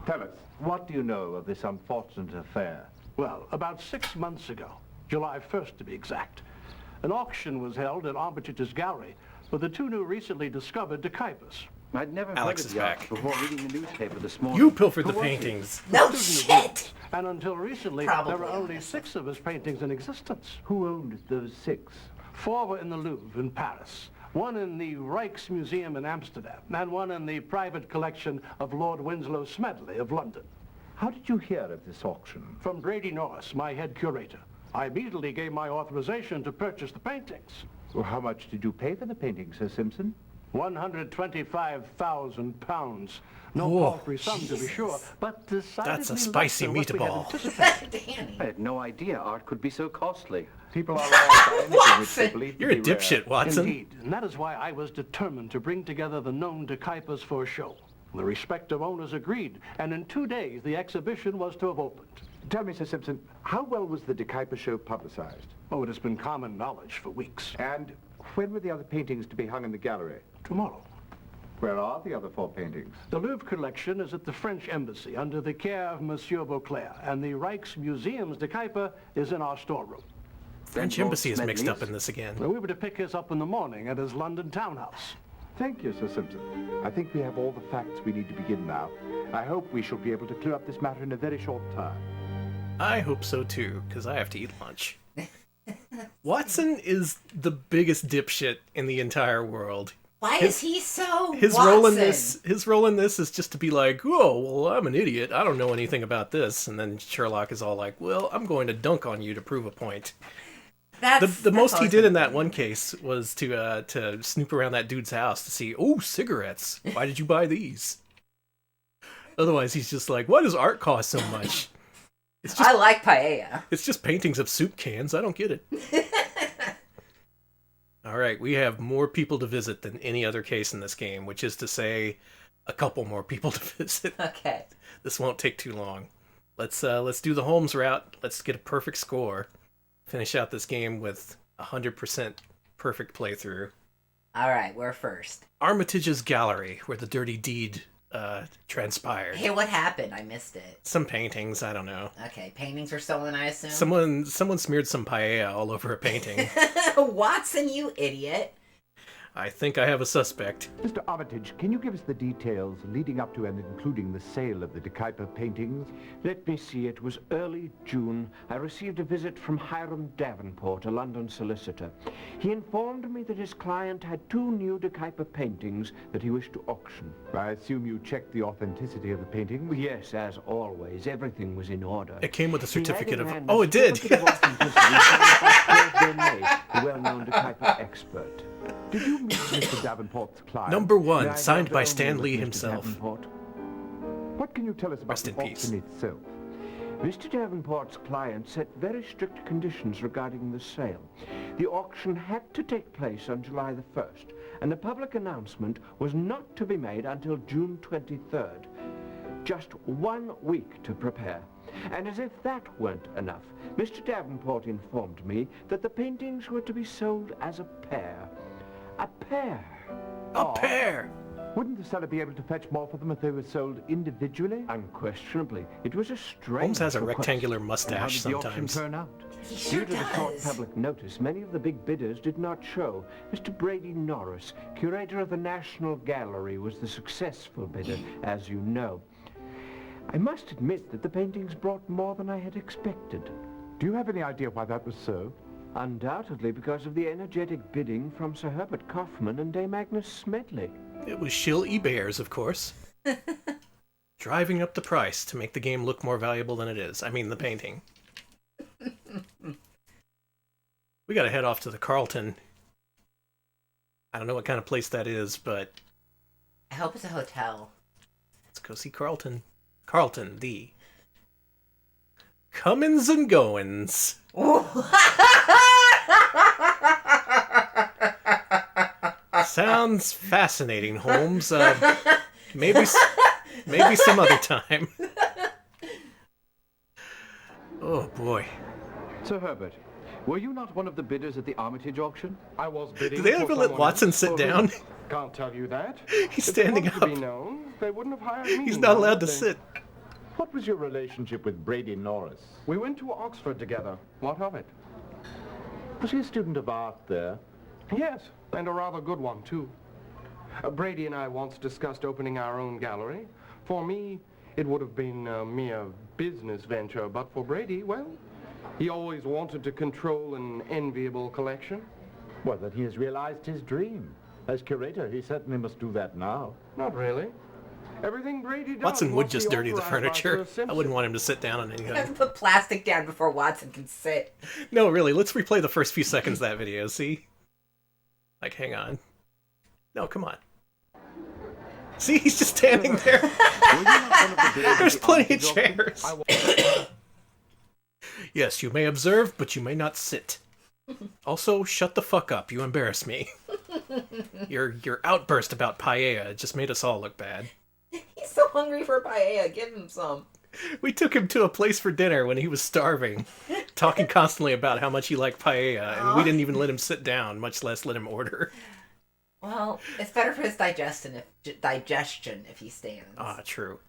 Tell us, what do you know of this unfortunate affair? Well, about 6 months ago, July 1st to be exact, an auction was held at Armitage's gallery for the 2 new recently discovered De Kuypers. I'd never Alex heard is of the back. art before reading the newspaper this morning. You pilfered the Who was he? paintings. No Student of shit! And until recently, Probably there were only honest. 6 of his paintings in existence. Who owned those 6? 4 were in the Louvre in Paris, 1 in the Rijksmuseum in Amsterdam, and 1 in the private collection of Lord Winslow Smedley of London. How did you hear of this auction? From Brady Norris, my head curator. I immediately gave my authorization to purchase the paintings. Well, how much did you pay for the paintings, Sir Simpson? £125,000. No Whoa. paltry sum, to be sure, but decidedly That's a spicy less than what we had meatball. anticipated. Danny. I had no idea art could be so costly. People are wrong by anything which they believe to You're a be rare. dipshit, Watson. Indeed, and that is why I was determined to bring together the known Decaipas for a show. The respective owners agreed, and in 2 days the exhibition was to have opened. Tell me, Sir Simpson, how well was the Decaipa show publicized? Oh, it has been common knowledge for weeks. And when were the other paintings to be hung in the gallery? Tomorrow. Where are the other 4 paintings? The Louvre collection is at the French Embassy under the care of Monsieur Beauclerc, and the Rijksmuseum's Decaipa is in our storeroom. French embassy is mixed up in this again. Well, we were to pick his up in the morning at his London townhouse. Thank you, Sir Simpson. I think we have all the facts we need to begin now. I hope we shall be able to clear up this matter in a very short time. I hope so too, because I have to eat lunch. Watson is the biggest dipshit in the entire world. Why is he so his Watson? role in this is just to be like, oh, well, I'm an idiot. I don't know anything about this. And then Sherlock is all like, well, I'm going to dunk on you to prove a point. The most he did in that one case was to snoop around that dude's house to see, oh, cigarettes. Why did you buy these? Otherwise, he's just like, why does art cost so much? It's just, I like paella. It's just paintings of soup cans. I don't get it. All right, we have more people to visit than any other case in this game, which is to say, a couple more people to visit. Okay. This won't take too long. Let's do the Holmes route. Let's get a perfect score. Finish out this game with 100% perfect playthrough. All right, we're first. Armitage's Gallery, where the dirty deed transpired. Hey, what happened? I missed it. Some paintings, I don't know. Okay, paintings were stolen, I assume? Someone smeared some paella all over a painting. Watson, you idiot. I think I have a suspect. Mr. Armitage, can you give us the details leading up to and including the sale of the Decaipa paintings? Let me see, it was early June. I received a visit from Hiram Davenport, a London solicitor. He informed me that his client had 2 new Decaipa paintings that he wished to auction. I assume you checked the authenticity of the paintings? Yes, as always. Everything was in order. It came with a certificate of... He had in hand Oh, it did! certificate of authenticity signed by Claude Vernet, the well-known Decaipa expert. Did you meet Mr. Davenport's client? Number 1, Yeah, I signed don't by know Stan Mr. Lee himself. Davenport. What can you tell us about Rest the in peace. auction itself? Mr. Davenport's client set very strict conditions regarding the sale. The auction had to take place on July the 1st, and a public announcement was not to be made until June 23rd. Just 1 week to prepare. And as if that weren't enough, Mr. Davenport informed me that the paintings were to be sold as a pair. A pair. A pair! Wouldn't the seller be able to fetch more for them if they were sold individually? Unquestionably. It was a strange Holmes has a request. rectangular And how mustache did the auction sometimes. turn out? He sure Due to the short does. public notice, many of the big bidders did not show. Mr. Brady Norris, curator of the National Gallery, was the successful bidder, as you know. I must admit that the paintings brought more than I had expected. Do you have any idea why that was so? Undoubtedly because of the energetic bidding from Sir Herbert Kaufman and Dame Agnes Smedley. It was shill eBayers, of course. Driving up the price to make the game look more valuable than it is. I mean, the painting. We gotta head off to the Carlton. I don't know what kind of place that is, but I hope it's a hotel. let's go see Carlton. Carlton, the comings and goings. Sounds fascinating, Holmes. Maybe some other time. Oh boy. Sir Herbert, were you not one of the bidders at the Armitage auction? I was bidding. Did they for ever let someone Watson else. sit For down? who? Can't tell you that. He's If they standing wanted to up. be known, they wouldn't have hired me. He's not allowed to would they? sit. What was your relationship with Brady Norris? We went to Oxford together. What of it? Was he a student of art there? Yes, and a rather good one, too. Brady and I once discussed opening our own gallery. For me, it would have been a mere business venture, but for Brady, well, he always wanted to control an enviable collection. Well, that he has realized his dream. As curator, he certainly must do that now. Not really. Everything Brady does Watson would must be just dirty the authorized by furniture. Sir I wouldn't want him to sit down on anything. Put plastic down before Watson can sit. No, really, let's replay the first few seconds of that video, see? Like, hang on. No, come on. See, he's just standing there. There's plenty of chairs. Yes, you may observe, but you may not sit. Also, shut the fuck up. You embarrass me. Your outburst about paella just made us all look bad. He's so hungry for paella. Give him some. We took him to a place for dinner when he was starving, talking constantly about how much he liked paella, and we didn't even let him sit down, much less let him order. Well, it's better for his digestion if he stands. Ah, true.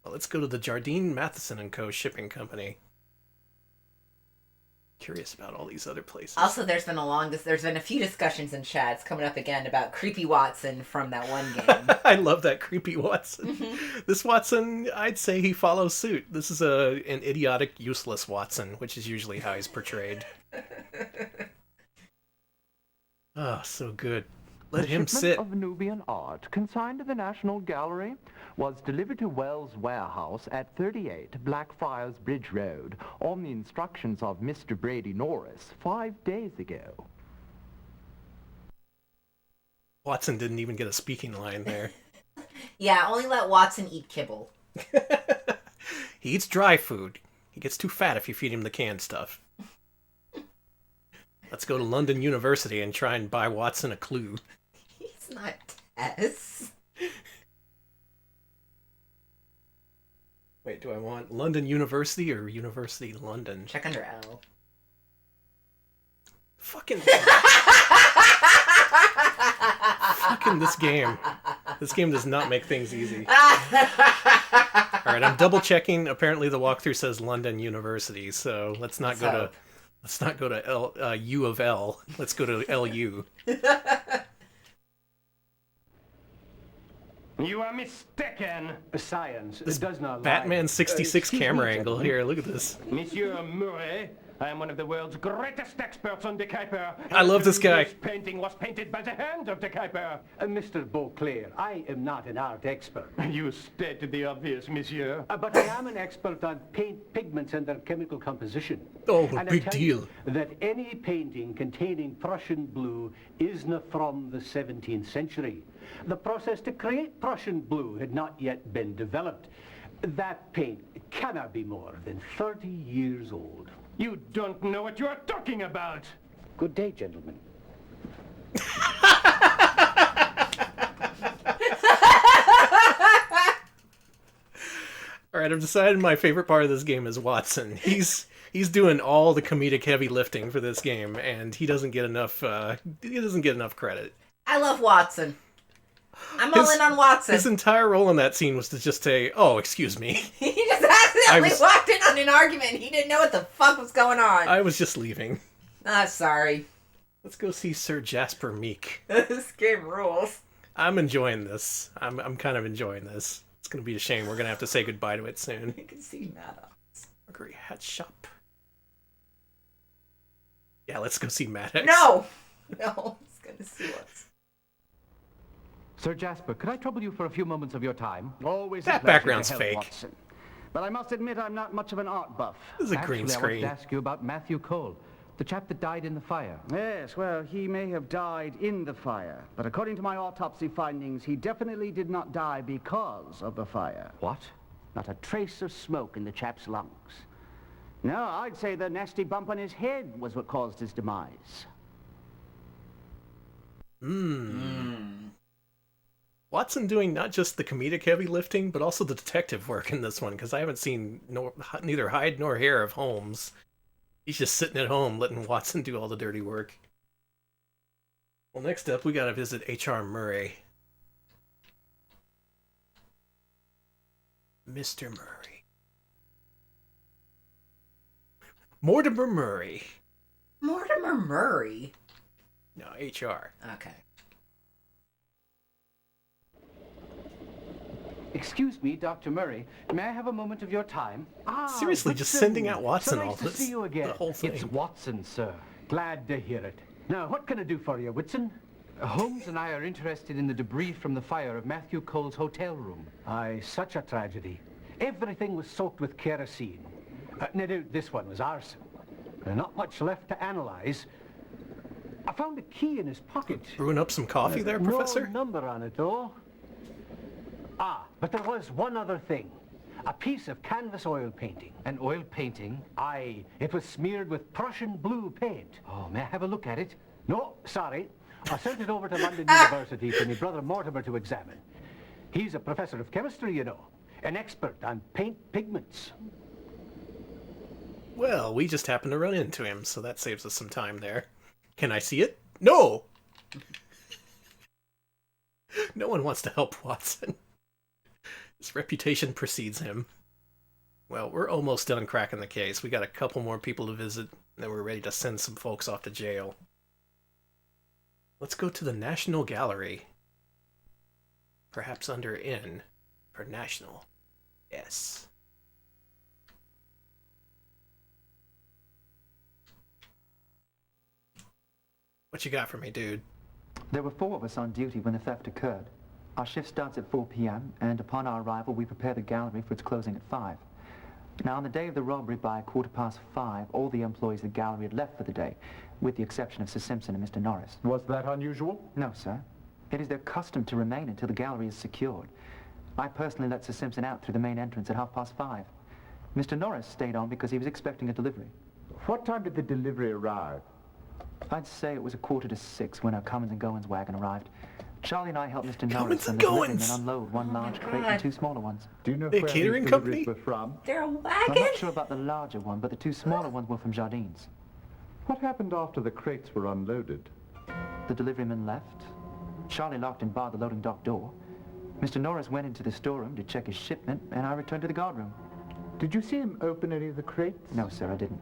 Well, let's go to the Jardine Matheson & Co. shipping company. Curious about all these other places. Also, there's been a few discussions in chats coming up again about Creepy Watson from that one game. I love that Creepy Watson. This Watson, I'd say he follows suit. This is an idiotic, useless Watson, which is usually how he's portrayed. Ah, so good. Let him sit. The shipment of Nubian art, consigned to the National Gallery, was delivered to Wells' warehouse at 38 Blackfriars Bridge Road on the instructions of Mr. Brady Norris 5 days ago. Watson didn't even get a speaking line there. Yeah, only let Watson eat kibble. He eats dry food. He gets too fat if you feed him the canned stuff. Let's go to London University and try and buy Watson a clue. He's not Tess. Wait, do I want London University or University London? Check under L. Fucking this game. This game does not make things easy. Alright, I'm double checking. Apparently the walkthrough says London University, so let's not go to U of L. Let's go to LU. You are mistaken. Science This does not lie. Batman 66 Excuse camera me, angle gentlemen. here. Look at this. Monsieur Murray, I am one of the world's greatest experts on De Kuyper. I love this guy. This painting was painted by the hand of De Kuyper. Mr. Beauclair, I am not an art expert. You stated the obvious, monsieur. But I am an expert on paint pigments and their chemical composition. Oh, and big I tell deal. you that any painting containing Prussian blue isn't from the 17th century. The process to create Prussian blue had not yet been developed. That paint cannot be more than 30 years old. You don't know what you are talking about. Good day, gentlemen. Alright, I've decided my favorite part of this game is Watson. He's doing all the comedic heavy lifting for this game, and he doesn't get enough credit. I love Watson. I'm all in on Watson. His entire role in that scene was to just say, "Oh, excuse me." He just accidentally walked in on an argument. He didn't know what the fuck was going on. I was just leaving. Sorry. Let's go see Sir Jasper Meek. This game rules. I'm enjoying this. I'm kind of enjoying this. It's gonna be a shame. We're gonna have to say goodbye to it soon. You can see Maddox. Mercury Hat Shop. Yeah, let's go see Maddox. No, he's gonna sue us. Sir Jasper, could I trouble you for a few moments of your time? Always That a pleasure background's to help, fake. Watson. But I must admit I'm not much of an art buff. This is a green Actually, I screen. wanted to ask you about Matthew Cole, the chap that died in the fire. Yes, well, he may have died in the fire, but according to my autopsy findings, he definitely did not die because of the fire. What? Not a trace of smoke in the chap's lungs. No, I'd say the nasty bump on his head was what caused his demise. Watson doing not just the comedic heavy lifting, but also the detective work in this one, because I haven't seen neither hide nor hair of Holmes. He's just sitting at home letting Watson do all the dirty work. Well, next up, we gotta visit H.R. Murray. Mr. Murray. Mortimer Murray. Mortimer Murray? No, H.R. Okay. Excuse me, Dr. Murray. May I have a moment of your time? Seriously, just Watson. sending out Watson so nice all to this. see you again. The whole thing. It's Watson, sir. Glad to hear it. Now, what can I do for you, Whitson? Holmes and I are interested in the debris from the fire of Matthew Cole's hotel room. Aye, such a tragedy. Everything was soaked with kerosene. No doubt this one was arson. Not much left to analyze. I found a key in his pocket. Brewing up some coffee there, Professor? No number on it, though. Ah, but there was one other thing. A piece of canvas oil painting. An oil painting? Aye, it was smeared with Prussian blue paint. Oh, may I have a look at it? No, sorry. I sent it over to London University for my brother Mortimer to examine. He's a professor of chemistry, you know. An expert on paint pigments. Well, we just happened to run into him, so that saves us some time there. Can I see it? No! No one wants to help Watson. His reputation precedes him. Well, we're almost done cracking the case. We got a couple more people to visit, and then we're ready to send some folks off to jail. Let's go to the National Gallery. Perhaps under N for National. Yes. What you got for me, dude? There were 4 of us on duty when the theft occurred. Our shift starts at 4 p.m., and upon our arrival, we prepare the gallery for its closing at 5. Now, on the day of the robbery, by 5:15, all the employees of the gallery had left for the day, with the exception of Sir Simpson and Mr. Norris. Was that unusual? No, sir. It is their custom to remain until the gallery is secured. I personally let Sir Simpson out through the main entrance at 5:30. Mr. Norris stayed on because he was expecting a delivery. What time did the delivery arrive? I'd say it was 5:45 when our Cummins and Goins wagon arrived. Charlie and I helped Mr. Norris Cummins and and the deliveryman Goins! unload one large crate and 2 smaller ones. Do you know They a where catering these company? deliveries were from? They're a I'm wagon? not sure about the larger one, but the 2 smaller ones were from Jardines. What happened after the crates were unloaded? The deliveryman left. Charlie locked and barred the loading dock door. Mr. Norris went into the storeroom to check his shipment, and I returned to the guardroom. Did you see him open any of the crates? No, sir, I didn't.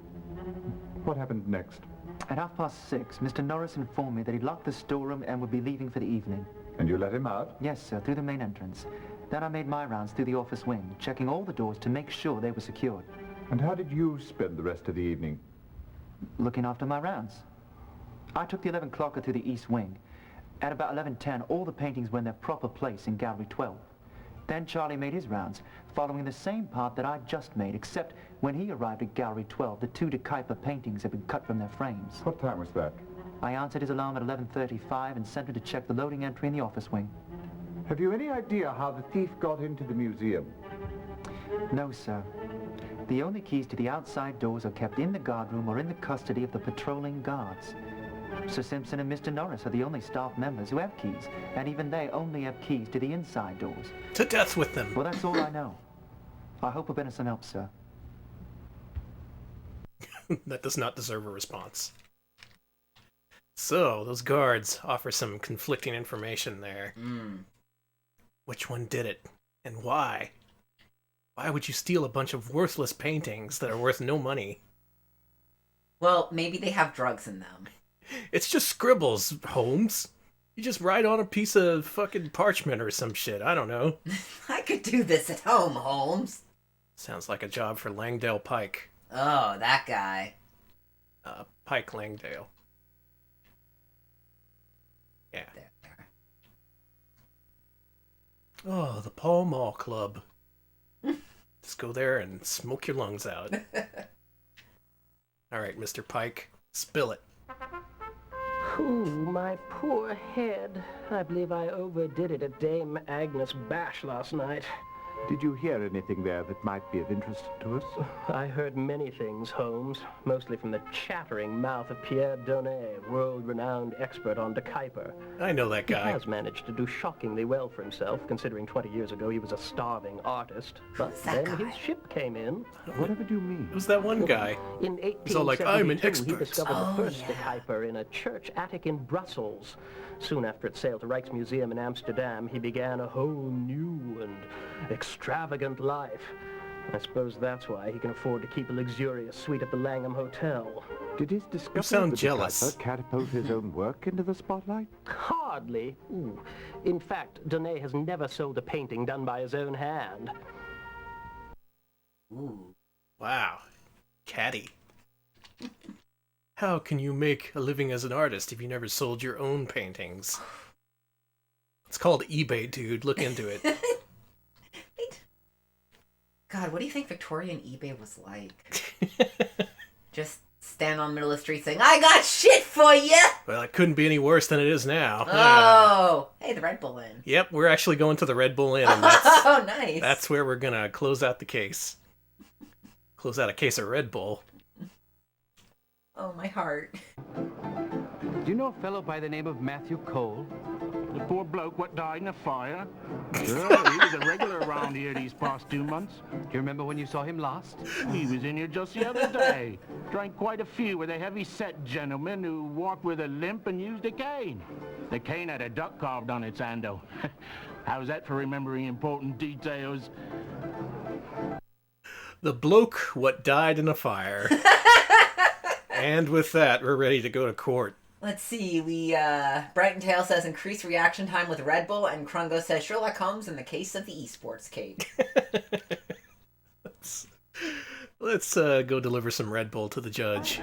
What happened next? At 6:30, Mr. Norris informed me that he'd locked the storeroom and would be leaving for the evening. And you let him out? Yes, sir, through the main entrance. Then I made my rounds through the office wing, checking all the doors to make sure they were secured. And how did you spend the rest of the evening? Looking after my rounds. I took the 11 clocker through the east wing. At about 11:10, all the paintings were in their proper place in Gallery 12. Then Charlie made his rounds, following the same path that I'd just made, except when he arrived at Gallery 12, the 2 De Kuyper paintings had been cut from their frames. What time was that? I answered his alarm at 11:35 and sent him to check the loading entry in the office wing. Have you any idea how the thief got into the museum? No, sir. The only keys to the outside doors are kept in the guardroom or in the custody of the patrolling guards. Sir Simpson and Mr. Norris are the only staff members who have keys, and even they only have keys to the inside doors. To death with them! Well, that's all I know. I hope I've been of some help, sir. That does not deserve a response. So, those guards offer some conflicting information there. Which one did it? And why? Why would you steal a bunch of worthless paintings that are worth no money? Well, maybe they have drugs in them. It's just scribbles, Holmes. You just write on a piece of fucking parchment or some shit. I don't know. I could do this at home, Holmes. Sounds like a job for Langdale Pike. Oh, that guy. Pike Langdale. Yeah. Oh, the Pall Mall Club. Just go there and smoke your lungs out. All right, Mr. Pike, spill it. Ooh, my poor head. I believe I overdid it at Dame Agnes Bash last night. Did you hear anything there that might be of interest to us? I heard many things, Holmes, mostly from the chattering mouth of Pierre Donnet, world-renowned expert on De Kuyper. I know that guy. He has managed to do shockingly well for himself, considering 20 years ago he was a starving artist. But then his ship came in. Whatever do you mean? Who's that one guy? In He's all like, I'm an 1872, expert. he discovered the first De Kuyper in a church attic in Brussels. Soon after it sailed to Rijksmuseum in Amsterdam, he began a whole new and extravagant life. I suppose that's why he can afford to keep a luxurious suite at the Langham Hotel. Did his discovery sound of the jealous. Kuyper catapult his own work into the spotlight? Hardly. Ooh. In fact, Donnet has never sold a painting done by his own hand. Ooh. Wow. Catty. How can you make a living as an artist if you never sold your own paintings? It's called eBay, dude. Look into it. God, what do you think Victorian eBay was like? Just stand on the middle of the street saying, I got shit for you! Well, it couldn't be any worse than it is now. Oh! Hey, the Red Bull Inn. Yep, we're actually going to the Red Bull Inn. And Oh, nice. That's where we're gonna close out the case. Close out a case of Red Bull. Oh, my heart. Do you know a fellow by the name of Matthew Cole? The poor bloke what died in a fire? Sure, he was a regular around here these past 2 months. Do you remember when you saw him last? He was in here just the other day. Drank quite a few with a heavy-set gentleman who walked with a limp and used a cane. The cane had a duck carved on its handle. How's that for remembering important details? The bloke what died in a fire. And with that, we're ready to go to court. Let's see, Brighton Tail says increase reaction time with Red Bull, and Krungo says Sherlock Holmes in the case of the esports cake. Let's go deliver some Red Bull to the judge.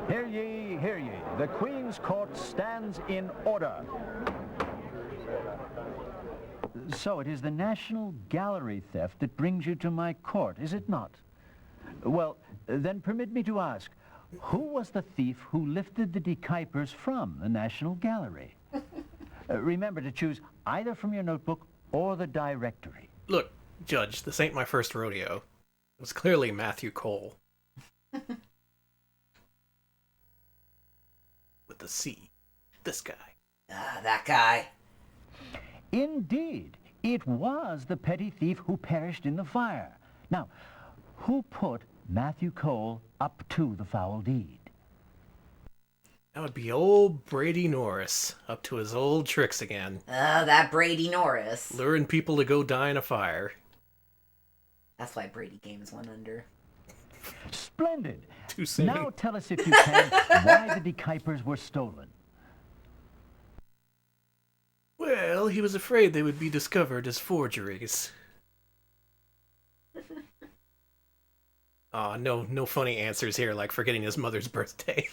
Hear ye, hear ye. The Queen's Court stands in order. So it is the National Gallery theft that brings you to my court, is it not? Well, then permit me to ask, who was the thief who lifted the dekypers from the National Gallery? Remember to choose either from your notebook or the directory. Look, Judge, this ain't my first rodeo. It was clearly Matthew Cole. With the C. This guy. Ah, that guy. Indeed, it was the petty thief who perished in the fire. Now, who put Matthew Cole up to the foul deed? That would be old Brady Norris, up to his old tricks again. That Brady Norris. Luring people to go die in a fire. That's why Brady Games went under. Splendid. Too soon. Now tell us, if you can, why the dekypers were stolen. Well, he was afraid they would be discovered as forgeries. Aw, no funny answers here, like forgetting his mother's birthday.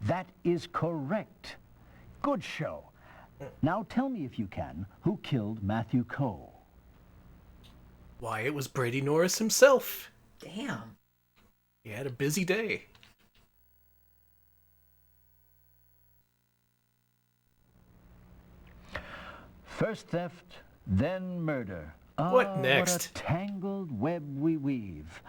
That is correct. Good show. Now tell me, if you can, who killed Matthew Cole? Why, it was Brady Norris himself. Damn. He had a busy day. First theft, then murder. What next? What a tangled web we weave.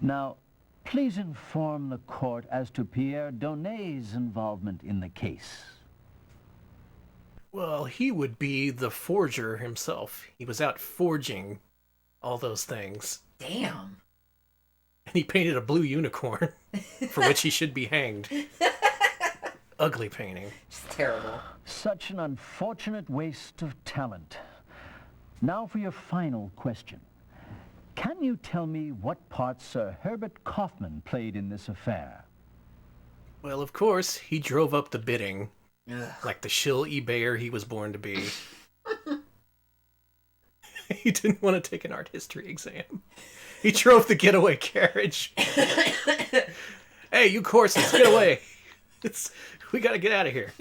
Now, please inform the court as to Pierre Donet's involvement in the case. Well, he would be the forger himself. He was out forging all those things. Damn. And he painted a blue unicorn, for which he should be hanged. Ugly painting. Just terrible. Such an unfortunate waste of talent. Now for your final question. Can you tell me what part Sir Herbert Kaufman played in this affair? Well, of course, he drove up the bidding. Ugh. Like the shill eBayer he was born to be. He didn't want to take an art history exam. He drove the getaway carriage. Hey, you horses, get away. We gotta get out of here.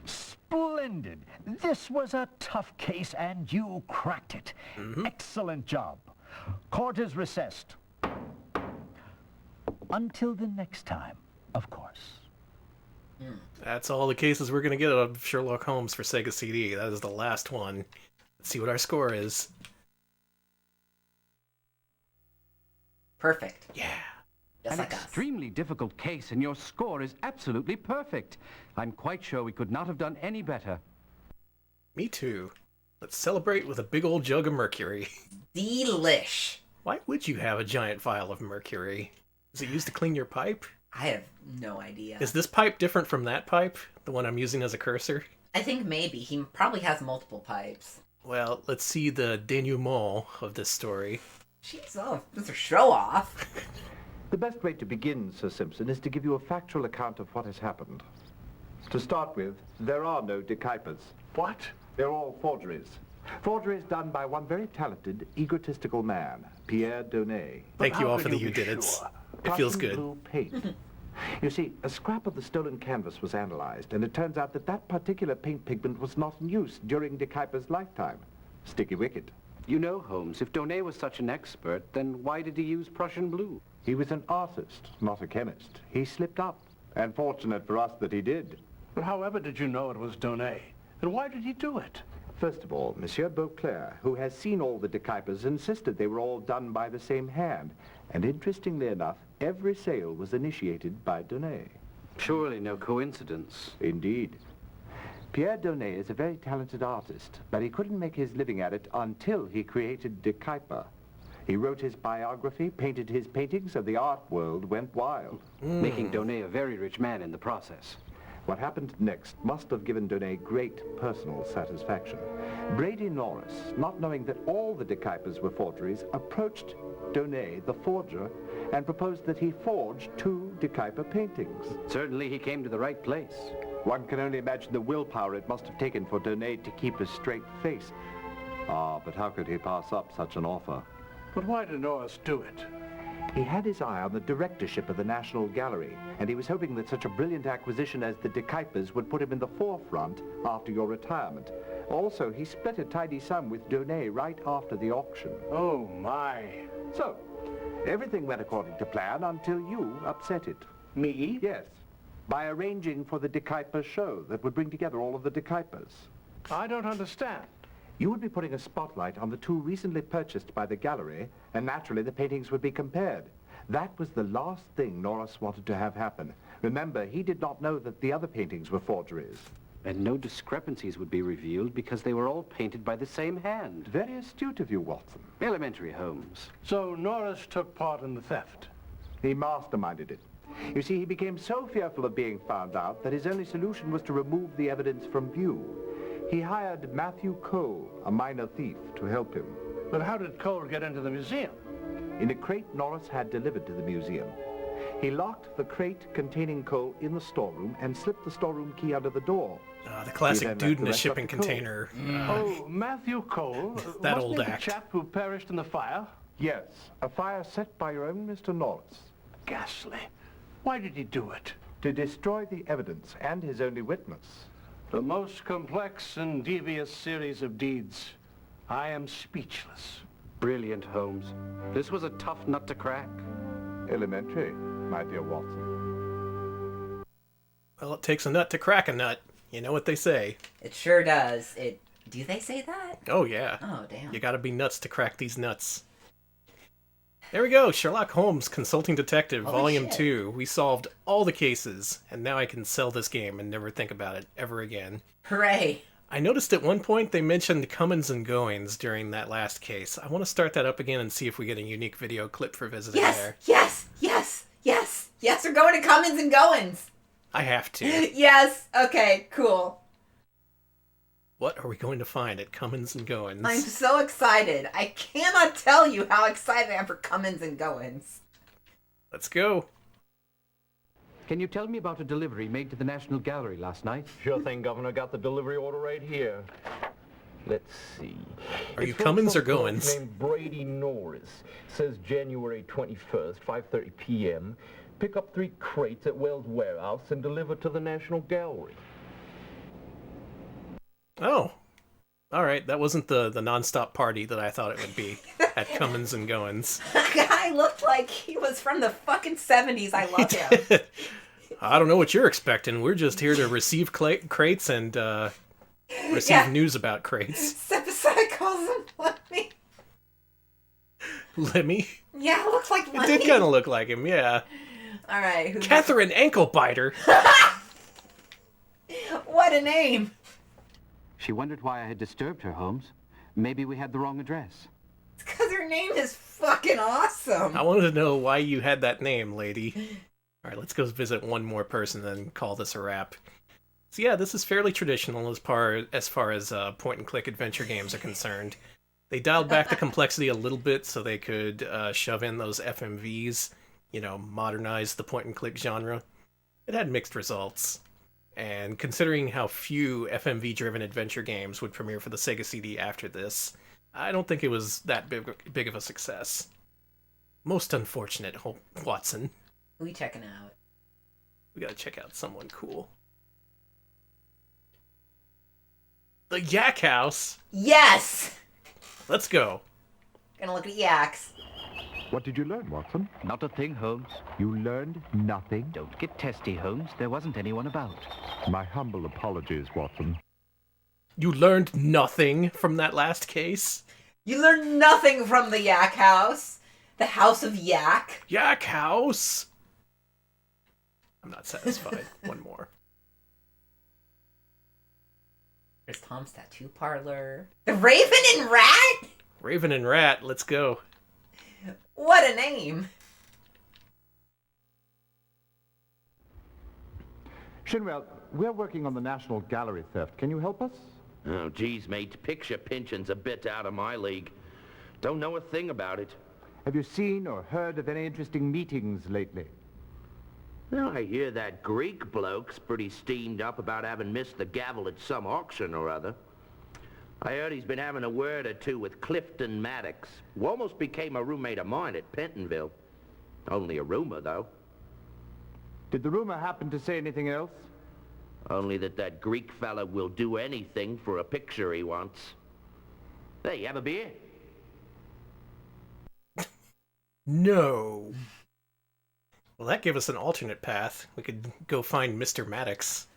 Splendid. This was a tough case and you cracked it. Excellent job. Court is recessed. Until the next time, of course. That's all the cases we're gonna get out of Sherlock Holmes for Sega CD. That is the last one. Let's see what our score is. Perfect. Yeah. Just An like us. extremely difficult case, and your score is absolutely perfect. I'm quite sure we could not have done any better. Me too. Let's celebrate with a big old jug of mercury. Delish. Why would you have a giant vial of mercury? Is it used to clean your pipe? I have no idea. Is this pipe different from that pipe? The one I'm using as a cursor? I think maybe. He probably has multiple pipes. Well, let's see the denouement of this story. Jeez, oh, Mr. Show-Off. The best way to begin, Sir Simpson, is to give you a factual account of what has happened. To start with, there are no dekypers. What? They're all forgeries. Forgeries done by one very talented, egotistical man, Pierre Donet. Thank you all for the you did it. It feels Prussian good. blue paint. You see, a scrap of the stolen canvas was analyzed, and it turns out that that particular paint pigment was not in use during dekyper's lifetime. Sticky wicket. You know, Holmes, if Donay was such an expert, then why did he use Prussian blue? He was an artist, not a chemist. He slipped up. And fortunate for us that he did. But however did you know it was Donay? And why did he do it? First of all, Monsieur Beauclerc, who has seen all the decyphers, insisted they were all done by the same hand. And interestingly enough, every sale was initiated by Donay. Surely no coincidence. Indeed. Pierre Donay is a very talented artist, but he couldn't make his living at it until he created Decipher. He wrote his biography, painted his paintings, and the art world went wild. Making Donay a very rich man in the process. What happened next must have given Donay great personal satisfaction. Brady Norris, not knowing that all the decyphers were forgeries, approached Donay, the forger, and proposed that he forge 2 decipher paintings. Certainly he came to the right place. One can only imagine the willpower it must have taken for Donay to keep a straight face. Ah, but how could he pass up such an offer? But why did Norris do it? He had his eye on the directorship of the National Gallery, and he was hoping that such a brilliant acquisition as the decyphers would put him in the forefront after your retirement. Also, he split a tidy sum with Donay right after the auction. Oh, my. So, everything went according to plan until you upset it. Me? Yes. By arranging for the Decipher show that would bring together all of the Decyphers. I don't understand. You would be putting a spotlight on the 2 recently purchased by the gallery, and naturally the paintings would be compared. That was the last thing Norris wanted to have happen. Remember, he did not know that the other paintings were forgeries. And no discrepancies would be revealed because they were all painted by the same hand. Very astute of you, Watson. Elementary, Holmes. So Norris took part in the theft? He masterminded it. You see, he became so fearful of being found out that his only solution was to remove the evidence from view. He hired Matthew Cole, a minor thief, to help him. But how did Cole get into the museum? In a crate Norris had delivered to the museum. He locked the crate containing coal in the storeroom and slipped the storeroom key under the door. The classic dude in a shipping container. Oh, Matthew Cole? That Wasn't old he the act. chap who perished in the fire? Yes, a fire set by your own Mr. Norris. Ghastly. Why did he do it? To destroy the evidence and his only witness. The most complex and devious series of deeds. I am speechless. Brilliant, Holmes. This was a tough nut to crack. Elementary, my dear Watson. Well, it takes a nut to crack a nut. You know what they say. It sure does. Do they say that? Oh, yeah. Oh, damn. You gotta be nuts to crack these nuts. There we go, Sherlock Holmes, Consulting Detective, Holy Volume shit. 2. We solved all the cases, and now I can sell this game and never think about it ever again. Hooray! I noticed at one point they mentioned comings and goings during that last case. I want to start that up again and see if we get a unique video clip for visiting there. Yes! We're going to Cummins and Goins! I have to. Yes! Okay, cool. What are we going to find at Cummins and Goins? I'm so excited. I cannot tell you how excited I am for Cummins and Goins. Let's go. Can you tell me about a delivery made to the National Gallery last night? Sure thing, Governor. Got the delivery order right here. Let's see. Are you It's from Cummins or some fellow Goins? Named Brady Norris. Says January 21st, 5:30 p.m. Pick up 3 crates at Wells Warehouse and deliver to the National Gallery. Oh. Alright, that wasn't the non-stop party that I thought it would be at Cummins and Goins. That guy looked like he was from the fucking 70s. I love him. I don't know what you're expecting. We're just here to receive crates and receive news about crates. This episode calls him Lemmy. Lemmy? Yeah, it looks like It Lemmy. did kind of look like him, yeah. Alright. Catherine Anklebiter. What a name. She wondered why I had disturbed her, Holmes. Maybe we had the wrong address. It's because her name is fucking awesome. I wanted to know why you had that name, lady. Alright, let's go visit one more person and call this a wrap. So yeah, this is fairly traditional as far as point-and-click adventure games are concerned. They dialed back the complexity a little bit so they could shove in those FMVs, modernize the point-and-click genre. It had mixed results. And considering how few FMV-driven adventure games would premiere for the Sega CD after this, I don't think it was that big of a success. Most unfortunate, Watson. Who are we checking out? We gotta check out someone cool. The Yak House! Yes! Let's go. Gonna look at yaks. What did you learn, Watson? Not a thing, Holmes. You learned nothing? Don't get testy, Holmes. There wasn't anyone about. My humble apologies, Watson. You learned nothing from that last case? You learned nothing from the Yak House. The House of Yak. Yak House! I'm not satisfied. One more. There's Tom's Tattoo Parlor. The Raven and Rat? Raven and Rat, let's go. What a name. Shinwell, we're working on the National Gallery theft. Can you help us? Oh, geez, mate. Picture pinching's a bit out of my league. Don't know a thing about it. Have you seen or heard of any interesting meetings lately? Well, I hear that Greek bloke's pretty steamed up about having missed the gavel at some auction or other. I heard he's been having a word or two with Clifton Maddox, who almost became a roommate of mine at Pentonville. Only a rumor, though. Did the rumor happen to say anything else? Only that Greek fella will do anything for a picture he wants. Hey, have a beer? No. Well, that gave us an alternate path. We could go find Mr. Maddox.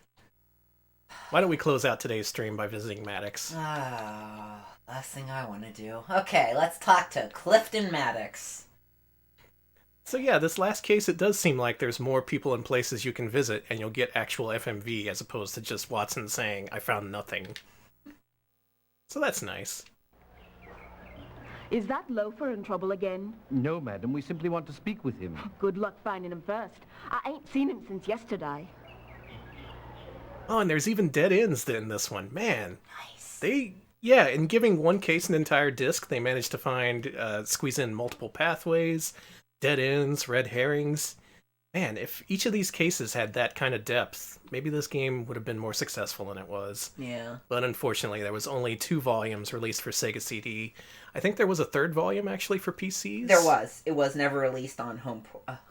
Why don't we close out today's stream by visiting Maddox? Last thing I want to do. Okay, let's talk to Clifton Maddox. So yeah, this last case, it does seem like there's more people and places you can visit, and you'll get actual FMV as opposed to just Watson saying, I found nothing. So that's nice. Is that loafer in trouble again? No, madam. We simply want to speak with him. Good luck finding him first. I ain't seen him since yesterday. Oh, and there's even dead ends in this one. Man. Nice. Yeah, in giving one case an entire disc, they managed to find, squeeze in multiple pathways, dead ends, red herrings. Man, if each of these cases had that kind of depth, maybe this game would have been more successful than it was. Yeah. But unfortunately, there was only 2 volumes released for Sega CD. I think there was a 3rd volume, actually, for PCs. There was. It was never released on home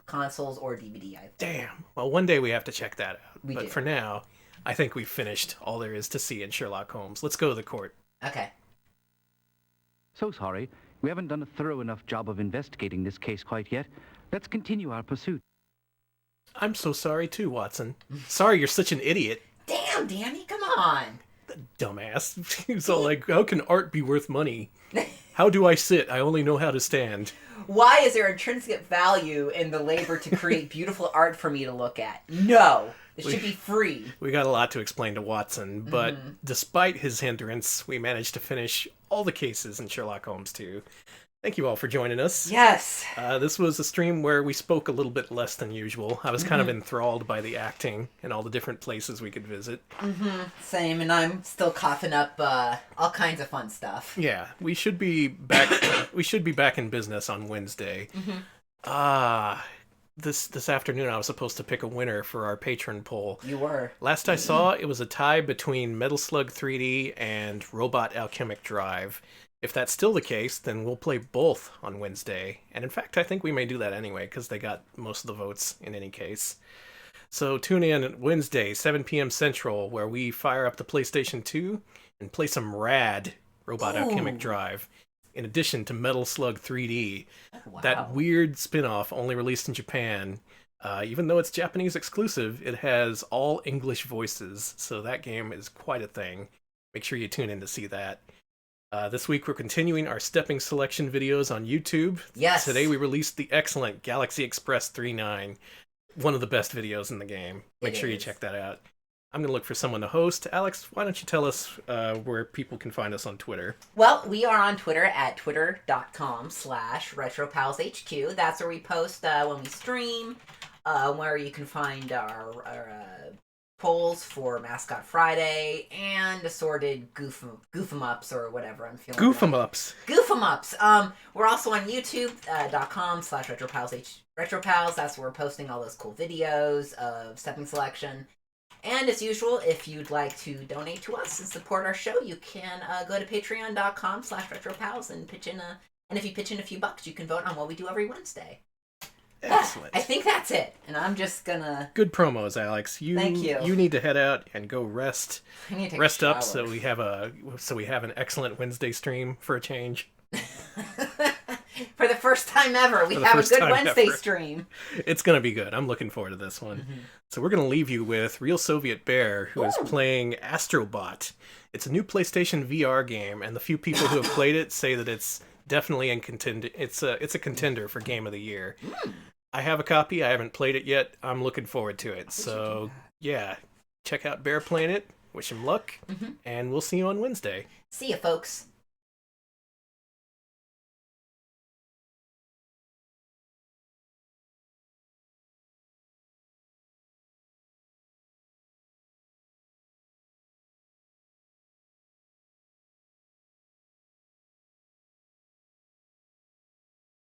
consoles or DVD, I think. Damn. Well, one day we have to check that out. We but do. For now, I think we've finished all there is to see in Sherlock Holmes. Let's go to the court. Okay. So sorry. We haven't done a thorough enough job of investigating this case quite yet. Let's continue our pursuit. I'm so sorry too, Watson. Sorry you're such an idiot. Damn, Danny, come on. Dumbass. He's all like, how can art be worth money? How do I sit? I only know how to stand. Why is there intrinsic value in the labor to create beautiful art for me to look at? No. It should be free. We got a lot to explain to Watson, but despite his hindrance, we managed to finish all the cases in Sherlock Holmes 2. Thank you all for joining us. Yes. This was a stream where we spoke a little bit less than usual. I was kind of enthralled by the acting and all the different places we could visit. Same, and I'm still coughing up all kinds of fun stuff. Yeah, we should be back. We should be back in business on Wednesday. This afternoon I was supposed to pick a winner for our patron poll. You were. Last I saw, it was a tie between Metal Slug 3D and Robot Alchemic Drive. If that's still the case, then we'll play both on Wednesday. And in fact, I think we may do that anyway, because they got most of the votes in any case. So tune in Wednesday, 7 p.m. Central, where we fire up the PlayStation 2 and play some rad Robot Alchemic Drive, in addition to Metal Slug 3D. Wow. That weird spin-off only released in Japan. Even though it's Japanese exclusive, it has all English voices, so that game is quite a thing. Make sure you tune in to see that. This week we're continuing our stepping selection videos on YouTube. Yes. Today we released the excellent Galaxy Express 3.9, one of the best videos in the game. Make sure you check that out. I'm going to look for someone to host. Alex, why don't you tell us where people can find us on Twitter? Well, we are on Twitter at twitter.com/RetroPalsHQ. That's where we post when we stream, where you can find our polls for Mascot Friday and assorted goof 'em ups or whatever I'm feeling. Goof 'em ups. Goof 'em ups. We're also on youtube.com/RetroPals. That's where we're posting all those cool videos of stepping selection. And as usual, if you'd like to donate to us and support our show, you can go to patreon.com/RetroPals and pitch in and if you pitch in a few bucks, you can vote on what we do every Wednesday. Excellent. I think that's it, and I'm just gonna... Good promos, Alex. Thank you. You need to head out and go rest. I need to take a rest up shower. so we have an excellent Wednesday stream for a change. For the first time ever, we have a good Wednesday stream. It's going to be good. I'm looking forward to this one. Mm-hmm. So we're going to leave you with Real Soviet Bear, who is playing Astrobot. It's a new PlayStation VR game, and the few people who have played it say that it's definitely in contender. It's a contender for Game of the Year. I have a copy. I haven't played it yet. I'm looking forward to it. So yeah, check out Bear playing it. Wish him luck, and we'll see you on Wednesday. See ya, folks.